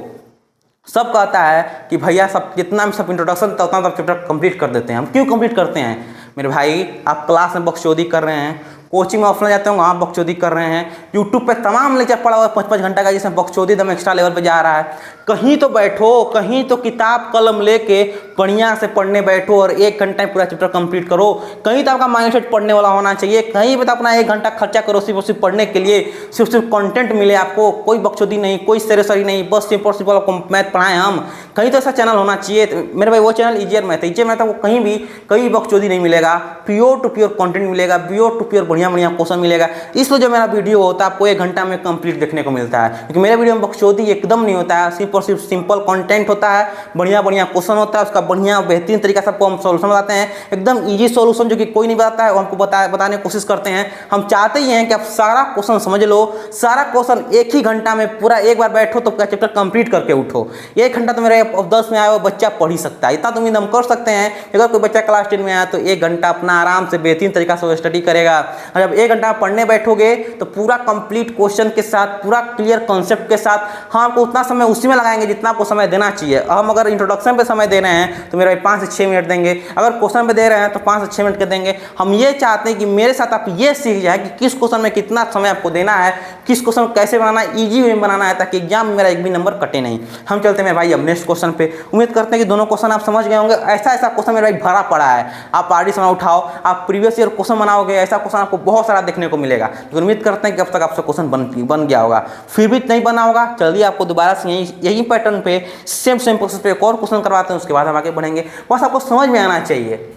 सब कहता है कि भैया सब जितना भी सब इंट्रोडक्शन था उतना सब चैप्टर कंप्लीट कर देते हैं। हम क्यों कंप्लीट करते हैं मेरे भाई, आप क्लास में बकचोदी कर रहे हैं, कोचिंग में ऑफलाइन जाते हो वहाँ बकचोदी कर रहे हैं, यूट्यूब पे तमाम लेक्चर पड़ा हुआ है 5-5 घंटा का, जिसमें बकचोदी एकदम एक्स्ट्रा लेवल पे जा रहा है। कहीं तो बैठो, कहीं तो किताब कलम लेके बढ़िया से पढ़ने बैठो और 1 घंटा में पूरा चैप्टर कंप्लीट करो। कहीं तो आपका माइंडसेट पढ़ने वाला होना चाहिए, कहीं पे तो अपना 1 घंटा खर्चा करो सिर्फ पढ़ने के लिए, सिर्फ कंटेंट मिले आपको, कोई बकचोदी नहीं, कोई सरेसरी नहीं, बस सिंपल आपको मैथ पढ़ाएं हम। कहीं तो ऐसा चैनल होना चाहिए। तो मेरे भाई वो चैनल ईजियर मैथ आपको कहीं भी कहीं बकचोदी नहीं मिलेगा, प्योर टू प्योर कंटेंट मिलेगा, प्योर टू प्योर बढ़िया क्वेश्चन मिलेगा। इसलिए जो मेरा वीडियो होता है आपको 1 घंटा में कंप्लीट देखने को मिलता है, क्योंकि मेरे वीडियो में बकचोदी एकदम नहीं होता है, सिर्फ पर सिर्फ सिंपल कंटेंट होता है, बढ़िया बढ़िया क्वेश्चन होता है, उसका बढ़िया बेहतरीन तरीका से आपको हम सोल्यूशन बताते हैं, एकदम ईजी सोल्यूशन जो कि कोई नहीं बताता है, वो हमको बताने की कोशिश करते हैं। हम चाहते ही हैं कि आप सारा क्वेश्चन समझ लो, सारा क्वेश्चन एक ही घंटा में पूरा एक बार बैठो तो पूरा चैप्टर कंप्लीट करके उठो। 1 घंटा तो मेरे 10 में आया वो बच्चा पढ़ ही सकता है, इतना तो उम्मीद हम कर सकते हैं। अगर कोई बच्चा क्लास 10 में आया तो 1 घंटा अपना आराम से बेहतरीन तरीका से स्टडी करेगा, और जब 1 घंटा पढ़ने बैठोगे तो पूरा कंप्लीट क्वेश्चन के साथ, पूरा क्लियर कॉन्सेप्ट के साथ हम आपको उतना समय उसी में लगाएंगे जितना आपको समय देना चाहिए। हम अगर इंट्रोडक्शन पे समय दे रहे हैं तो मेरे 5 से 6 मिनट देंगे, अगर क्वेश्चन पे दे रहे हैं तो 5 से 6 मिनट के देंगे। हम ये चाहते हैं कि मेरे साथ आप ये सीख जाए कि किस क्वेश्चन में कितना समय आपको देना है, किस क्वेश्चन कैसे बनाना है, ईजी वे में बनाना है, ताकि एग्जाम में मेरा एक भी नंबर कटे नहीं। हम चलते हैं भाई अब नेक्स्ट क्वेश्चन पे। उम्मीद करते हैं कि दोनों क्वेश्चन आप समझ गए होंगे। ऐसा क्वेश्चन मेरे भाई भरा पड़ा है, आप आरडी समय उठाओ, आप प्रीवियस ईयर क्वेश्चन बनाओगे, ऐसा क्वेश्चन आपको बहुत सारा देखने को मिलेगा। तो उम्मीद करते हैं कि अब तक आपसे क्वेश्चन बन गया होगा। फिर भी नहीं बना होगा, चलिए आपको दोबारा से यही पैटर्न पे सेम प्रोसेस पे एक और क्वेश्चन करवाते हैं, उसके बाद हम आगे बढ़ेंगे। बस आपको समझ में आना चाहिए।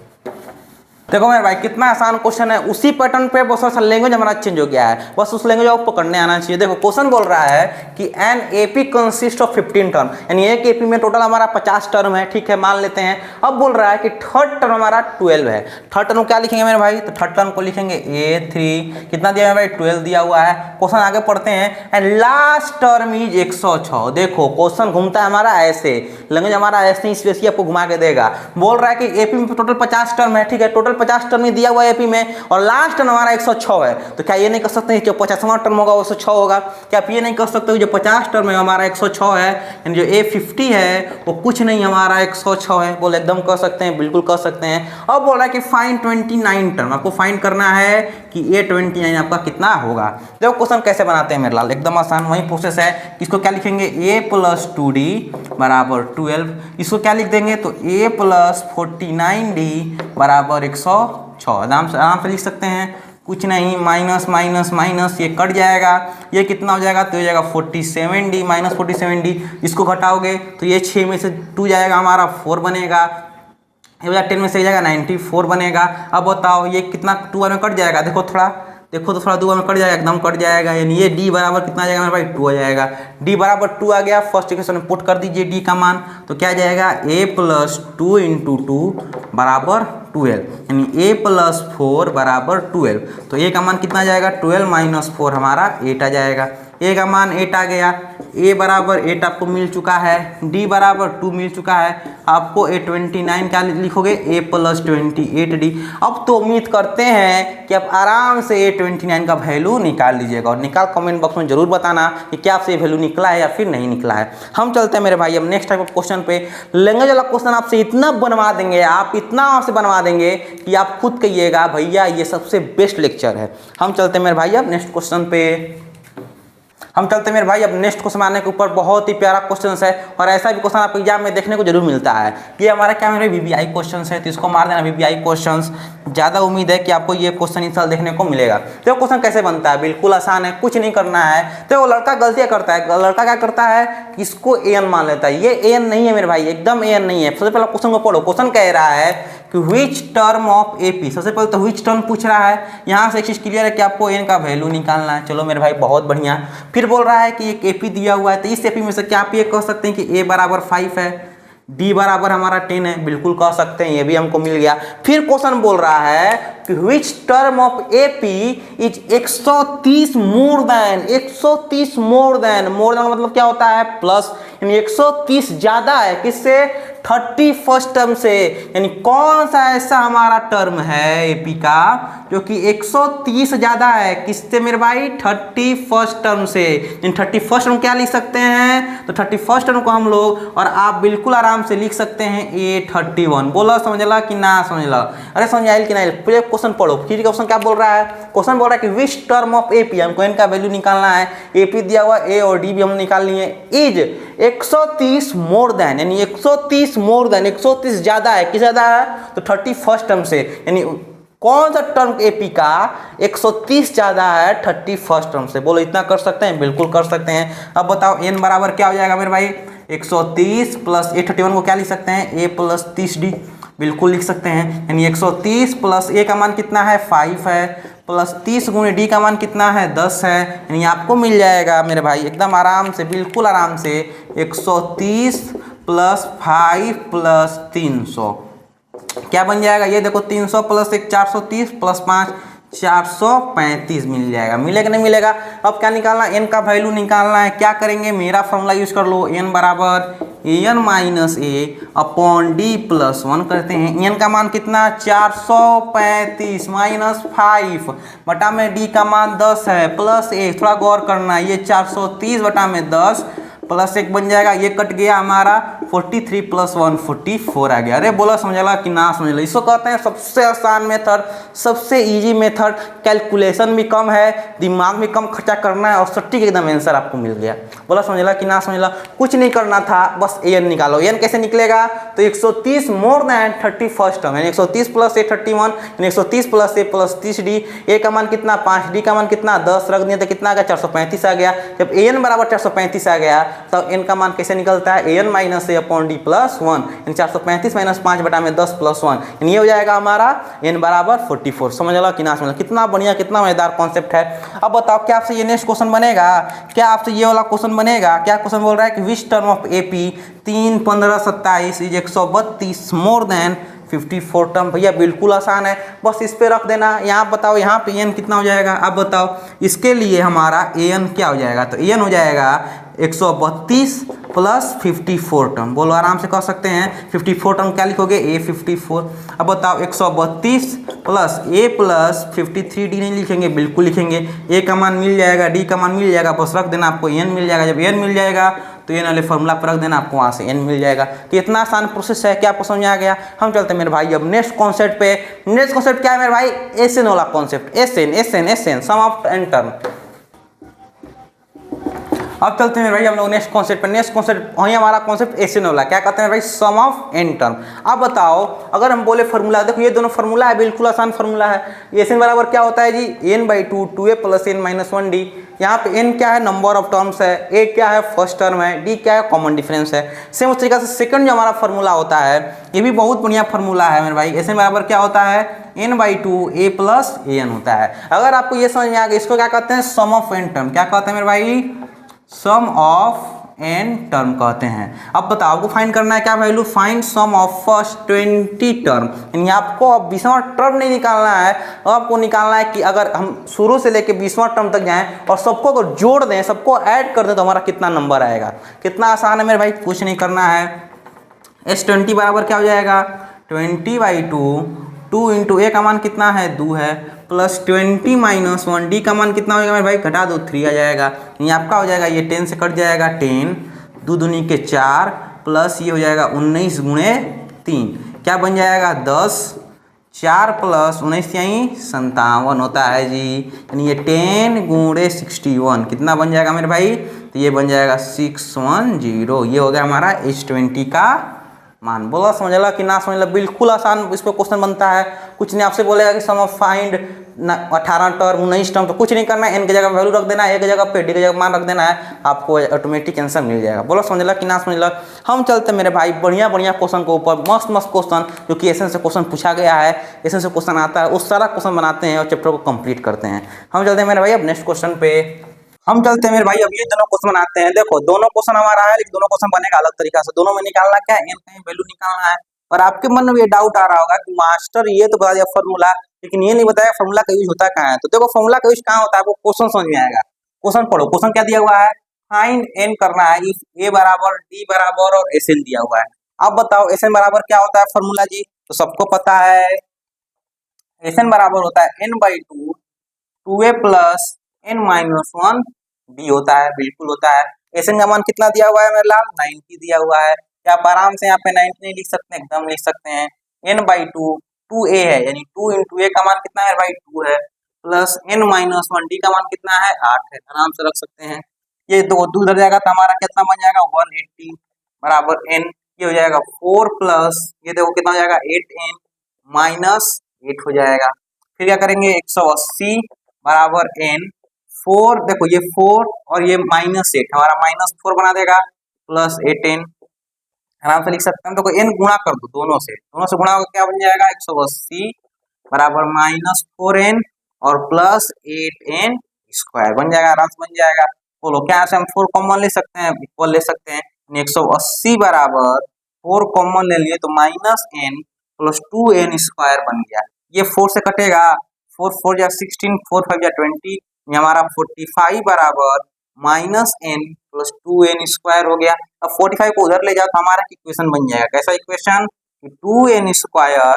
देखो मेरे भाई कितना आसान क्वेश्चन है, उसी पैटर्न पे बस सा लैंग्वेज हमारा चेंज हो गया है, बस उस लैंग्वेज को पकड़ने आना चाहिए। देखो क्वेश्चन बोल रहा है कि an AP consist of 15 term, यानी एक एपी में टोटल हमारा 50 टर्म है, ठीक है, मान लेते हैं। अब बोल रहा है कि थर्ड टर्म हमारा 12 है। थर्ड टर्म क्या लिखेंगे मेरे भाई, तो थर्ड टर्म को लिखेंगे A3, कितना दिया है भाई 12 दिया हुआ है। क्वेश्चन आगे पढ़ते हैं, एंड लास्ट टर्म इज 106। देखो क्वेश्चन घूमता है हमारा ऐसे, लैंग्वेज हमारा ऐसे स्पेशली आपको घुमा के देगा। बोल रहा है कि एपी में टोटल 50 टर्म है, ठीक है, टोटल 50 टर्म में दिया हुआ है एपी में, और लास्ट टर्म हमारा 106 है। तो क्या ये नहीं कर सकते कि जो 50वां टर्म होगा वो 106 होगा? क्या आप ये नहीं कर सकते कि जो 50 टर्म है हमारा 106 है, यानी जो A50 है वो कुछ नहीं हमारा 106 है? बोले एकदम कर सकते हैं, बिल्कुल कर सकते हैं। अब बोल रहा है कि फाइंड 29 टर्म, आपको फाइंड करना है कि A29 आपका कितना होगा। देखो क्वेश्चन कैसे बनाते हैं मेरे लाल, एकदम आसान वही प्रोसेस है। इसको क्या लिखेंगे, A + 2D = 12। इसको क्या लिख देंगे, तो A + 49D = 106। आराम से लिख सकते हैं, कुछ नहीं, माइनस माइनस माइनस ये कट जाएगा, ये कितना हो जाएगा, तो हो जाएगा 47D - 47D। इसको घटाओगे तो ये 6 में से 2 जाएगा हमारा 4 बनेगा, ये 10 में से जाएगा 94 बनेगा। अब बताओ ये कितना 2 बार में कट जाएगा, देखो तो थोड़ा 2 बार में कट जाएगा, एकदम कट जाएगा, यानी ये D बराबर कितना आ जाएगा मेरे भाई, 2 आ जाएगा। D बराबर 2 आ गया, फर्स्ट इक्वेशन में पुट कर दीजिए D का मान, तो क्या आ जाएगा, A + 2 × 2 = 12, यानी A + 4 = 12। तो A का मान कितना आ जाएगा, 12 - 4 हमारा 8 आ जाएगा। A का मान 8 आ गया, A बराबर 8 आपको मिल चुका है, D बराबर 2 मिल चुका है। आपको A29 क्या लिखोगे, A + 28D। अब तो उम्मीद करते हैं कि आप आराम से A29 का वैल्यू निकाल लीजिएगा, और निकाल कमेंट बॉक्स में जरूर बताना कि क्या आपसे वैल्यू निकला है या फिर नहीं निकला है। हम चलते हैं मेरे भाई अब नेक्स्ट टाइप ऑफ क्वेश्चन पे। लैंग्वेज वाला क्वेश्चन आपसे इतना बनवा देंगे, आप इतना आपसे बनवा देंगे कि आप खुद कहिएगा भैया ये सबसे बेस्ट लेक्चर है। हम चलते हैं मेरे भाई अब नेक्स्ट क्वेश्चन पे। हम चलते हैं मेरे भाई अब नेक्स्ट क्वेश्चन आने के ऊपर, बहुत ही प्यारा क्वेश्चन है, और ऐसा भी क्वेश्चन आपको एग्जाम में देखने को जरूर मिलता है। ये हमारा क्या मेरे VBI क्वेश्चन है, तो इसको मार देना VBI क्वेश्चन। ज़्यादा उम्मीद है कि आपको ये क्वेश्चन इस साल देखने को मिलेगा। तो क्वेश्चन कैसे बनता है, बिल्कुल आसान है, कुछ नहीं करना है। तो वो लड़का गलतियाँ करता है, लड़का क्या करता है कि इसको AN मान लेता है। ये AN नहीं है मेरे भाई, एकदम AN नहीं है। सबसे पहले क्वेश्चन को पढ़ो, क्वेश्चन कह रहा है कि विच टर्म ऑफ AP, सबसे पहले तो विच टर्म पूछ रहा है। यहाँ से एक चीज़ क्लियर है कि आपको AN का वैल्यू निकालना है। चलो मेरे भाई बहुत बढ़िया। फिर बोल रहा है कि एक AP दिया हुआ है, तो इस AP में से क्या आप ये कह सकते हैं कि A बराबर 5 है, D बराबर हमारा 10 है, बिल्कुल कह सकते हैं, ये भी हमको मिल गया। फिर क्वेश्चन बोल रहा है कि which term of AP is 130 more than, 130 more than का मतलब क्या होता है, प्लस, यानी 130 ज्यादा है किससे, 31st टर्म से। यानी कौन सा ऐसा हमारा टर्म है AP का जो कि 130 ज्यादा है किससे मेरे भाई, 31st टर्म से। इन 31st टर्म क्या लिख सकते हैं, तो 31st टर्म को हम लोग, और आप बिल्कुल आराम से लिख सकते हैं A31। बोला समझला कि ना समझला, अरे समझ आयल कि नहीं। पूरे क्वेश्चन पढ़ो। फिर क्वेश्चन क्या बोल रहा है, क्वेश्चन बोल रहा है कि विच टर्म ऑफ AP, हमको इनका वैल्यू निकालना है। AP दिया हुआ, A और D भी हम निकाल लिए। इज 130 मोर देन, यानी 130 मोर देन, 130 ज्यादा है, किस ज्यादा है, तो 31st टर्म से। यानी कौन सा टर्म AP का 130 ज्यादा है 31st टर्म से। बोलो इतना कर सकते हैं, बिल्कुल कर सकते हैं। अब बताओ n बराबर क्या हो जाएगा मेरे भाई, 130 प्लस A31 को क्या लिख सकते हैं, A + 30D, बिल्कुल लिख सकते हैं। यानी 130 प्लस A का मान कितना है, 5 है, प्लस 30 गुणे डी का मान कितना है 10 है, यानी आपको मिल जाएगा मेरे भाई एकदम आराम से, बिल्कुल आराम से 130 प्लस 5 प्लस 300 क्या बन जाएगा, ये देखो 300 प्लस 1 430 प्लस 5 435 मिल जाएगा। मिलेगा नहीं मिलेगा। अब क्या निकालना, एन का वैल्यू निकालना है। क्या करेंगे, मेरा फॉर्मूला यूज कर लो, एन बराबर एन माइनस ए अपॉन डी प्लस 1 करते हैं। एन का मान कितना 435 माइनस 5 बटा में डी का मान 10 है प्लस 1, थोड़ा गौर करना है, ये 430 बटा में 10 प्लस 1 बन जाएगा, ये कट गया हमारा 43 प्लस 1 44 आ गया। अरे बोला समझला कि ना समझला, इसको कहते हैं सबसे आसान मेथड, सबसे इजी मेथड। कैलकुलेशन भी कम है, दिमाग भी कम खर्चा करना है और सटीक एकदम आंसर आपको मिल गया। बोला समझला कि ना समझला, कुछ नहीं करना था, बस एन निकालो। एन कैसे निकलेगा, तो 130 मोर देन 31st टर्म, यानी 130 प्लस ए 31, यानी 130 प्लस ए प्लस 30 डी। ए का मान कितना 5, डी का मान कितना 10 रख दिया तो कितना आ गया 435 आ गया। जब एन बराबर 435 आ गया तब एन का मान कैसे निकलता है, एन माइनस ए अपॉन डी प्लस 1, यानी 435 माइनस 5 बटा में 10 प्लस 1, यानी ये हो जाएगा हमारा एन बराबर 44। समझ लो कि ना समझ लो, कितना बढ़िया कितना मजेदार कॉन्सेप्ट है। अब बताओ क्या आपसे ये नेक्स्ट क्वेश्चन बनेगा, क्या आपसे ये वाला क्वेश्चन बनेगा। क्या क्वेश्चन बोल रहा है कि which term of AP 3 15 27 is 132 more than 54 term. भैया बिल्कुल आसान है, बस इस पे रख देना। यहाँ बताओ यहाँ पे एन कितना हो जाएगा, अब बताओ इसके लिए हमारा एन क्या हो जाएगा, तो एन हो जाएगा 132 प्लस 54 टर्म। बोलो आराम से कर सकते हैं, 54 टर्म क्या लिखोगे ए 54। अब बताओ 132 प्लस ए प्लस 53 डी नहीं लिखेंगे, बिल्कुल लिखेंगे। ए का मान मिल जाएगा, डी का मान मिल जाएगा, बस रख देना, आपको एन मिल जाएगा। जब एन मिल जाएगा तो एन वाले फॉर्मूला पर रख देना, आपको वहाँ से एन मिल जाएगा। तो इतना आसान प्रोसेस है, क्या आपको समझ आ गया। हम चलते हैं मेरे भाई अब नेक्स्ट कॉन्सेप्ट पे। नेक्स्ट कॉन्सेप्ट क्या है मेरे भाई, एस एन वाला कॉन्सेप्ट, S N S N S N sum of n term. अब चलते हैं भाई हम लोग नेक्स्ट कॉन्सेप्ट पर। नेक्स्ट कॉन्सेप्ट वही हमारा कॉन्सेप्ट एस एन वाला, क्या कहते हैं भाई, सम ऑफ एन टर्म। अब बताओ अगर हम बोले फॉर्मूला, देखो ये दोनों फॉर्मूला है, बिल्कुल आसान फॉर्मूला है। एस एन बराबर क्या होता है जी, n by 2 2a plus n minus 1 d. यहाँ पे एन क्या है, नंबर ऑफ टर्म्स है, ए क्या है फर्स्ट टर्म है, डी क्या है कॉमन डिफरेंस है। सेम उस तरीके से सेकंड जो हमारा फॉर्मूला होता है ये भी बहुत बढ़िया फॉर्मूला है मेरे भाई। एस एन बराबर क्या होता है, n by 2 a plus a n होता है। अगर आपको ये समझ में आ गया, इसको क्या कहते हैं, सम ऑफ एन टर्म। क्या कहते हैं मेरे भाई, सम ऑफ एन टर्म कहते हैं। अब बताओ आपको फाइंड करना है क्या value, find sum of first 20 term, यानी आपको अब 20वां टर्म नहीं निकालना है, अब आपको निकालना है कि अगर हम शुरू से लेके 20वां टर्म तक जाएं और सबको अगर जोड़ दें, सबको ऐड कर दें तो हमारा कितना नंबर आएगा। कितना आसान है मेरे भाई, कुछ नहीं करना है। S20 बराबर क्या हो जाएगा, 20 बाई 2 इंटू ए का मान कितना है 2 है, प्लस 20 माइनस 1 डी का मान कितना होगा मेरे भाई, घटा दो 3 आ जाएगा। ये आपका हो जाएगा, ये 10 से कट जाएगा 10, 2 दूनी के 4 प्लस ये हो जाएगा 19 गुणे 3, क्या बन जाएगा 10, 4 प्लस 19 यहीं 57 होता है जी। यानी ये 10 गुणे 61 कितना बन जाएगा मेरे भाई, तो ये बन जाएगा 610। ये हो गया हमारा S20 का मान। बोला समझला कि ना समझला, बिल्कुल आसान इस पर क्वेश्चन बनता है। कुछ नहीं आपसे बोलेगा कि सम ऑफ फाइंड 18 टर्म 19 टर्म, तो कुछ नहीं करना है, एन की जगह वैल्यू रख देना है, ए की जगह पे डी की जगह मान रख देना है, आपको ऑटोमेटिक आंसर मिल जाएगा। बोला समझला कि ना समझला। हम चलते मेरे भाई बढ़िया बढ़िया क्वेश्चन के ऊपर, मस्त मस्त क्वेश्चन जो कि एसन से क्वेश्चन पूछा गया है, एसन से क्वेश्चन आता है, उस सारा क्वेश्चन बनाते हैं और चैप्टर को कंप्लीट करते हैं। हम चलते हैं मेरे भाई अब नेक्स्ट क्वेश्चन पे। हम चलते हैं मेरे भाई अब ये दोनों क्वेश्चन बनाते हैं। देखो दोनों क्वेश्चन हमारा है, लेकिन दोनों क्वेश्चन बनेगा अलग तरीका से। दोनों में निकालना क्या है, एन का वैल्यू निकालना है। और आपके मन में ये डाउट आ रहा होगा कि मास्टर ये तो बता दिया फॉर्मूला, लेकिन ये नहीं बताया फॉर्मूला का यूज होता कहाँ है। तो देखो फॉर्मूला का यूज कहाँ होता है, आपको क्वेश्चन समझ में आएगा। क्वेश्चन पढ़ो, क्वेश्चन क्या दिया हुआ है, फाइंड एन करना है इफ ए बराबर डी बराबर और एस एन दिया हुआ है। अब बताओ एस एन बराबर क्या होता है फॉर्मूला जी, तो सबको पता है एस एन बराबर होता है n by 2 2a plus n minus 1 d होता है, बिल्कुल होता है। एस एन का मान कितना दिया हुआ है मेरे लाल, 90 दिया हुआ है। क्या आप आराम से यहाँ पे 90 नहीं लिख सकते हैं, एकदम लिख सकते हैं। एन बाई 2 a है, यानी 2 इंटू ए का मान कितना है भाई 2 है, प्लस एन माइनस 1 डी का मान कितना है 8 है, आराम से रख सकते हैं। ये दो उधर जाएगा तो हमारा कितना बन जाएगा 180 बराबर एन, ये हो जाएगा 4 प्लस ये देखो कितना हो जाएगा 8n माइनस 8 हो जाएगा। फिर क्या करेंगे 180 बराबर एन, 4 देखो ये 4 और ये माइनस 8 हमारा माइनस 4 बना देगा, प्लस 8n आराम से लिख सकते हैं। तो एन गुणा कर दो दोनों से गुणा होकर क्या बन जाएगा 180 बराबर माइनस 4n और प्लस 8n² बन जाएगा, आराम से बन जाएगा। बोलो क्या से हम 4 कॉमन ले सकते हैं, इक्वल ले सकते हैं। 180 बराबर 4 कॉमन ले लिए तो -n प्लस 2n² बन गया। ये 4 से कटेगा, 4 4 जा 16, 4 5 जा 20, ये हमारा 45 बराबर -n प्लस 2n² हो गया। अब 45 को उधर ले जाओ तो हमारा इक्वेशन बन जाएगा, कैसा इक्वेशन, 2n²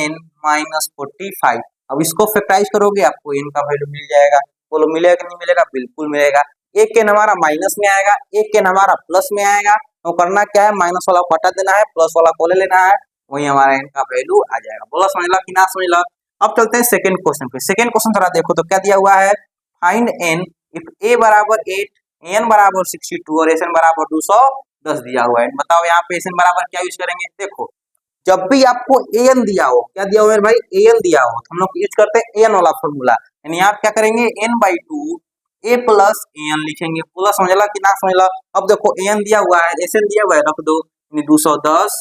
-n माइनस 45। अब इसको फैक्टराइज करोगे आपको n का वैल्यू मिल जाएगा। बोलो मिलेगा कि नहीं मिलेगा, बिल्कुल मिलेगा। एक n हमारा माइनस में आएगा, एक n हमारा प्लस में आएगा, तो करना क्या है, माइनस वाला को हटा देना है, प्लस वाला को ले लेना है, वही हमारा n का वैल्यू आ जाएगा। बोलो समझ लो कि ना समझ लो। अब चलते हैं सेकंड क्वेश्चन पे। सेकंड क्वेश्चन थोड़ा देखो तो क्या दिया हुआ है, फाइंड n इफ a बराबर 8, n बराबर 62 और sn बराबर 210 दिया हुआ है। बताओ यहाँ पे sn बराबर क्या यूज करेंगे। देखो जब भी आपको an दिया हो, क्या दिया हुआ है भाई, an दिया हो, तो हम लोग यूज करते हैं an वाला फॉर्मूला, यानी आप क्या करेंगे, n/2 a प्लस an लिखेंगे। पूरा समझ ला कि ना समझ ला। अब देखो an दिया हुआ है, sn दिया हुआ है, रख दो, यानी 210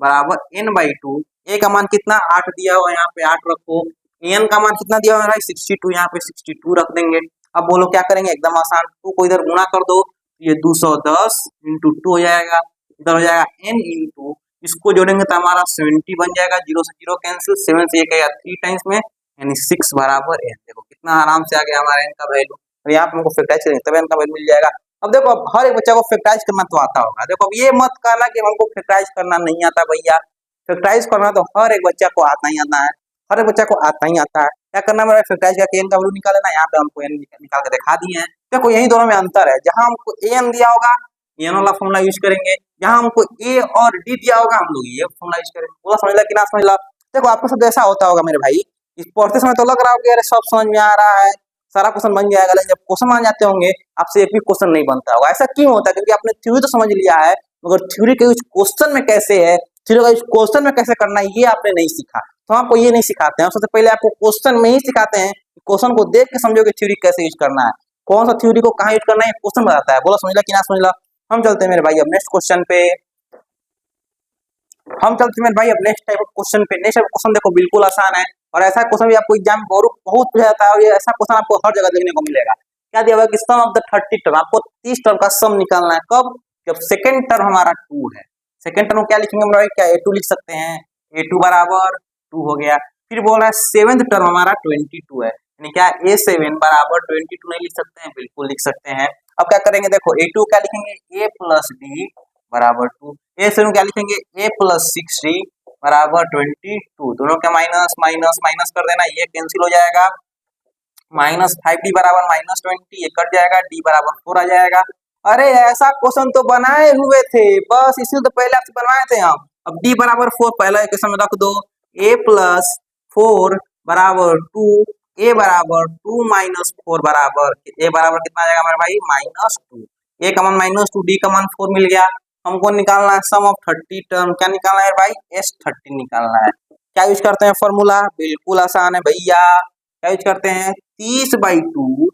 बराबर n/2, a का मान कितना 8 दिया हुआ है, यहाँ पे 8 रखो, n का मान कितना दिया हुआ है भाई 62, यहाँ पे 62 रख देंगे। अब बोलो क्या करेंगे, एकदम आसान, 2 को इधर गुणा कर दो, ये 210 इंटू 2 हो जाएगा, इधर हो जाएगा n इंटू, इसको जोड़ेंगे तो हमारा 70 बन जाएगा, 0 से 0 कैंसिल, 7 से 1 गया 3 टाइम्स में, यानी 6 बराबर n। देखो कितना आराम से आ गया हमारा n का वैल्यू। और यहाँ पे हमको फैक्टराइज करेंगे तब n का वैल्यू मिल जाएगा। अब देखो अब हर एक बच्चा को फैक्टराइज करना तो आता होगा। देखो अब ये मत कहना कि हमको फैक्टराइज करना नहीं आता भैया, फैक्टराइज करना तो हर एक बच्चा को आता ही आता है, हर एक बच्चा को आता ही आता है। क्या करना है, फैक्टराइज करके n का वैल्यू निकालना। यहाँ पे हमको n निकाल के दिखा दिए हैं। देखो यही दोनों में अंतर है, जहाँ हमको an दिया होगा n वाला फॉर्मूला यूज करेंगे, जहाँ हमको a और d दिया होगा हम लोग ये फॉर्मूला यूज करेंगे। पूरा समझ ला कि ना समझ ला। देखो आपको सब ऐसा होता होगा मेरे भाई, इस पढ़ते समय तो लग रहा होगा अरे सब समझ में आ रहा है, सारा क्वेश्चन बन जाएगा, लेकिन जब क्वेश्चन आ जाते होंगे आपसे एक भी क्वेश्चन नहीं बनता होगा। ऐसा क्यों होता है, क्योंकि आपने थ्योरी तो समझ लिया है, मगर थ्योरी के यूज क्वेश्चन में कैसे है, थ्योरी का यूज क्वेश्चन में कैसे करना है, ये आपने नहीं सीखा। तो आपको ये नहीं सिखाते हैं, सबसे पहले आपको क्वेश्चन में ही सिखाते हैं, क्वेश्चन को देख के समझो कि थ्योरी कैसे यूज करना है, कौन सा थ्योरी को कहाँ यूज करना है, क्वेश्चन बताता है। बोलो समझ ला कि ना समझ ला। हम चलते हैं मेरे भाई अब नेक्स्ट क्वेश्चन पे, हम चलते हैं मेरे भाई अब नेक्स्ट टाइप ऑफ क्वेश्चन पे। नेक्स्ट टाइप क्वेश्चन देखो बिल्कुल आसान है, और ऐसा क्वेश्चन भी आपको एग्जाम में बहुत पूछा जाता है, और ये ऐसा क्वेश्चन आपको हर जगह देखने को मिलेगा। क्या दिया हुआ है कि सम ऑफ द 30 टर्म, आपको 30 टर्म का सम निकालना है। कब, जब सेकंड टर्म हमारा 2 है। सेकंड टर्म क्या लिखेंगे मेरे भाई, क्या a2 लिख सकते हैं, a2 बराबर 2 हो गया। फिर बोल रहा है सेवेंथ टर्म हमारा 22 है, यानी क्या a7 बराबर 22 नहीं लिख सकते हैं, बिल्कुल लिख सकते हैं। अब क्या करेंगे, देखो a2 क्या लिखेंगे, a प्लस d बराबर 2, a7 क्या लिखेंगे, a प्लस 6d बराबर 22, दोनों का माइनस माइनस माइनस कर देना, ये कैंसिल हो जाएगा, -5d बराबर -20, ये कट जाएगा, d बराबर 4 आ जाएगा। अरे ऐसा क्वेश्चन तो बनाए हुए थे, बस इसी तो पहले आपसे बनवाए थे हम। अब d बराबर 4 पहला इक्वेशन में रख दो, a प्लस 4 बराबर 2, a बराबर 2 माइनस 4 बराबर, a बराबर कितना आ जाएगा मेरे भाई, -2, a का मान -2, d का मान 4 मिल गया। हमको निकालना है सम ऑफ 30 टर्म, क्या निकालना है भाई, S30 निकालना है। क्या यूज करते हैं फॉर्मूला, बिल्कुल आसान है भैया, क्या यूज करते हैं, 30/2,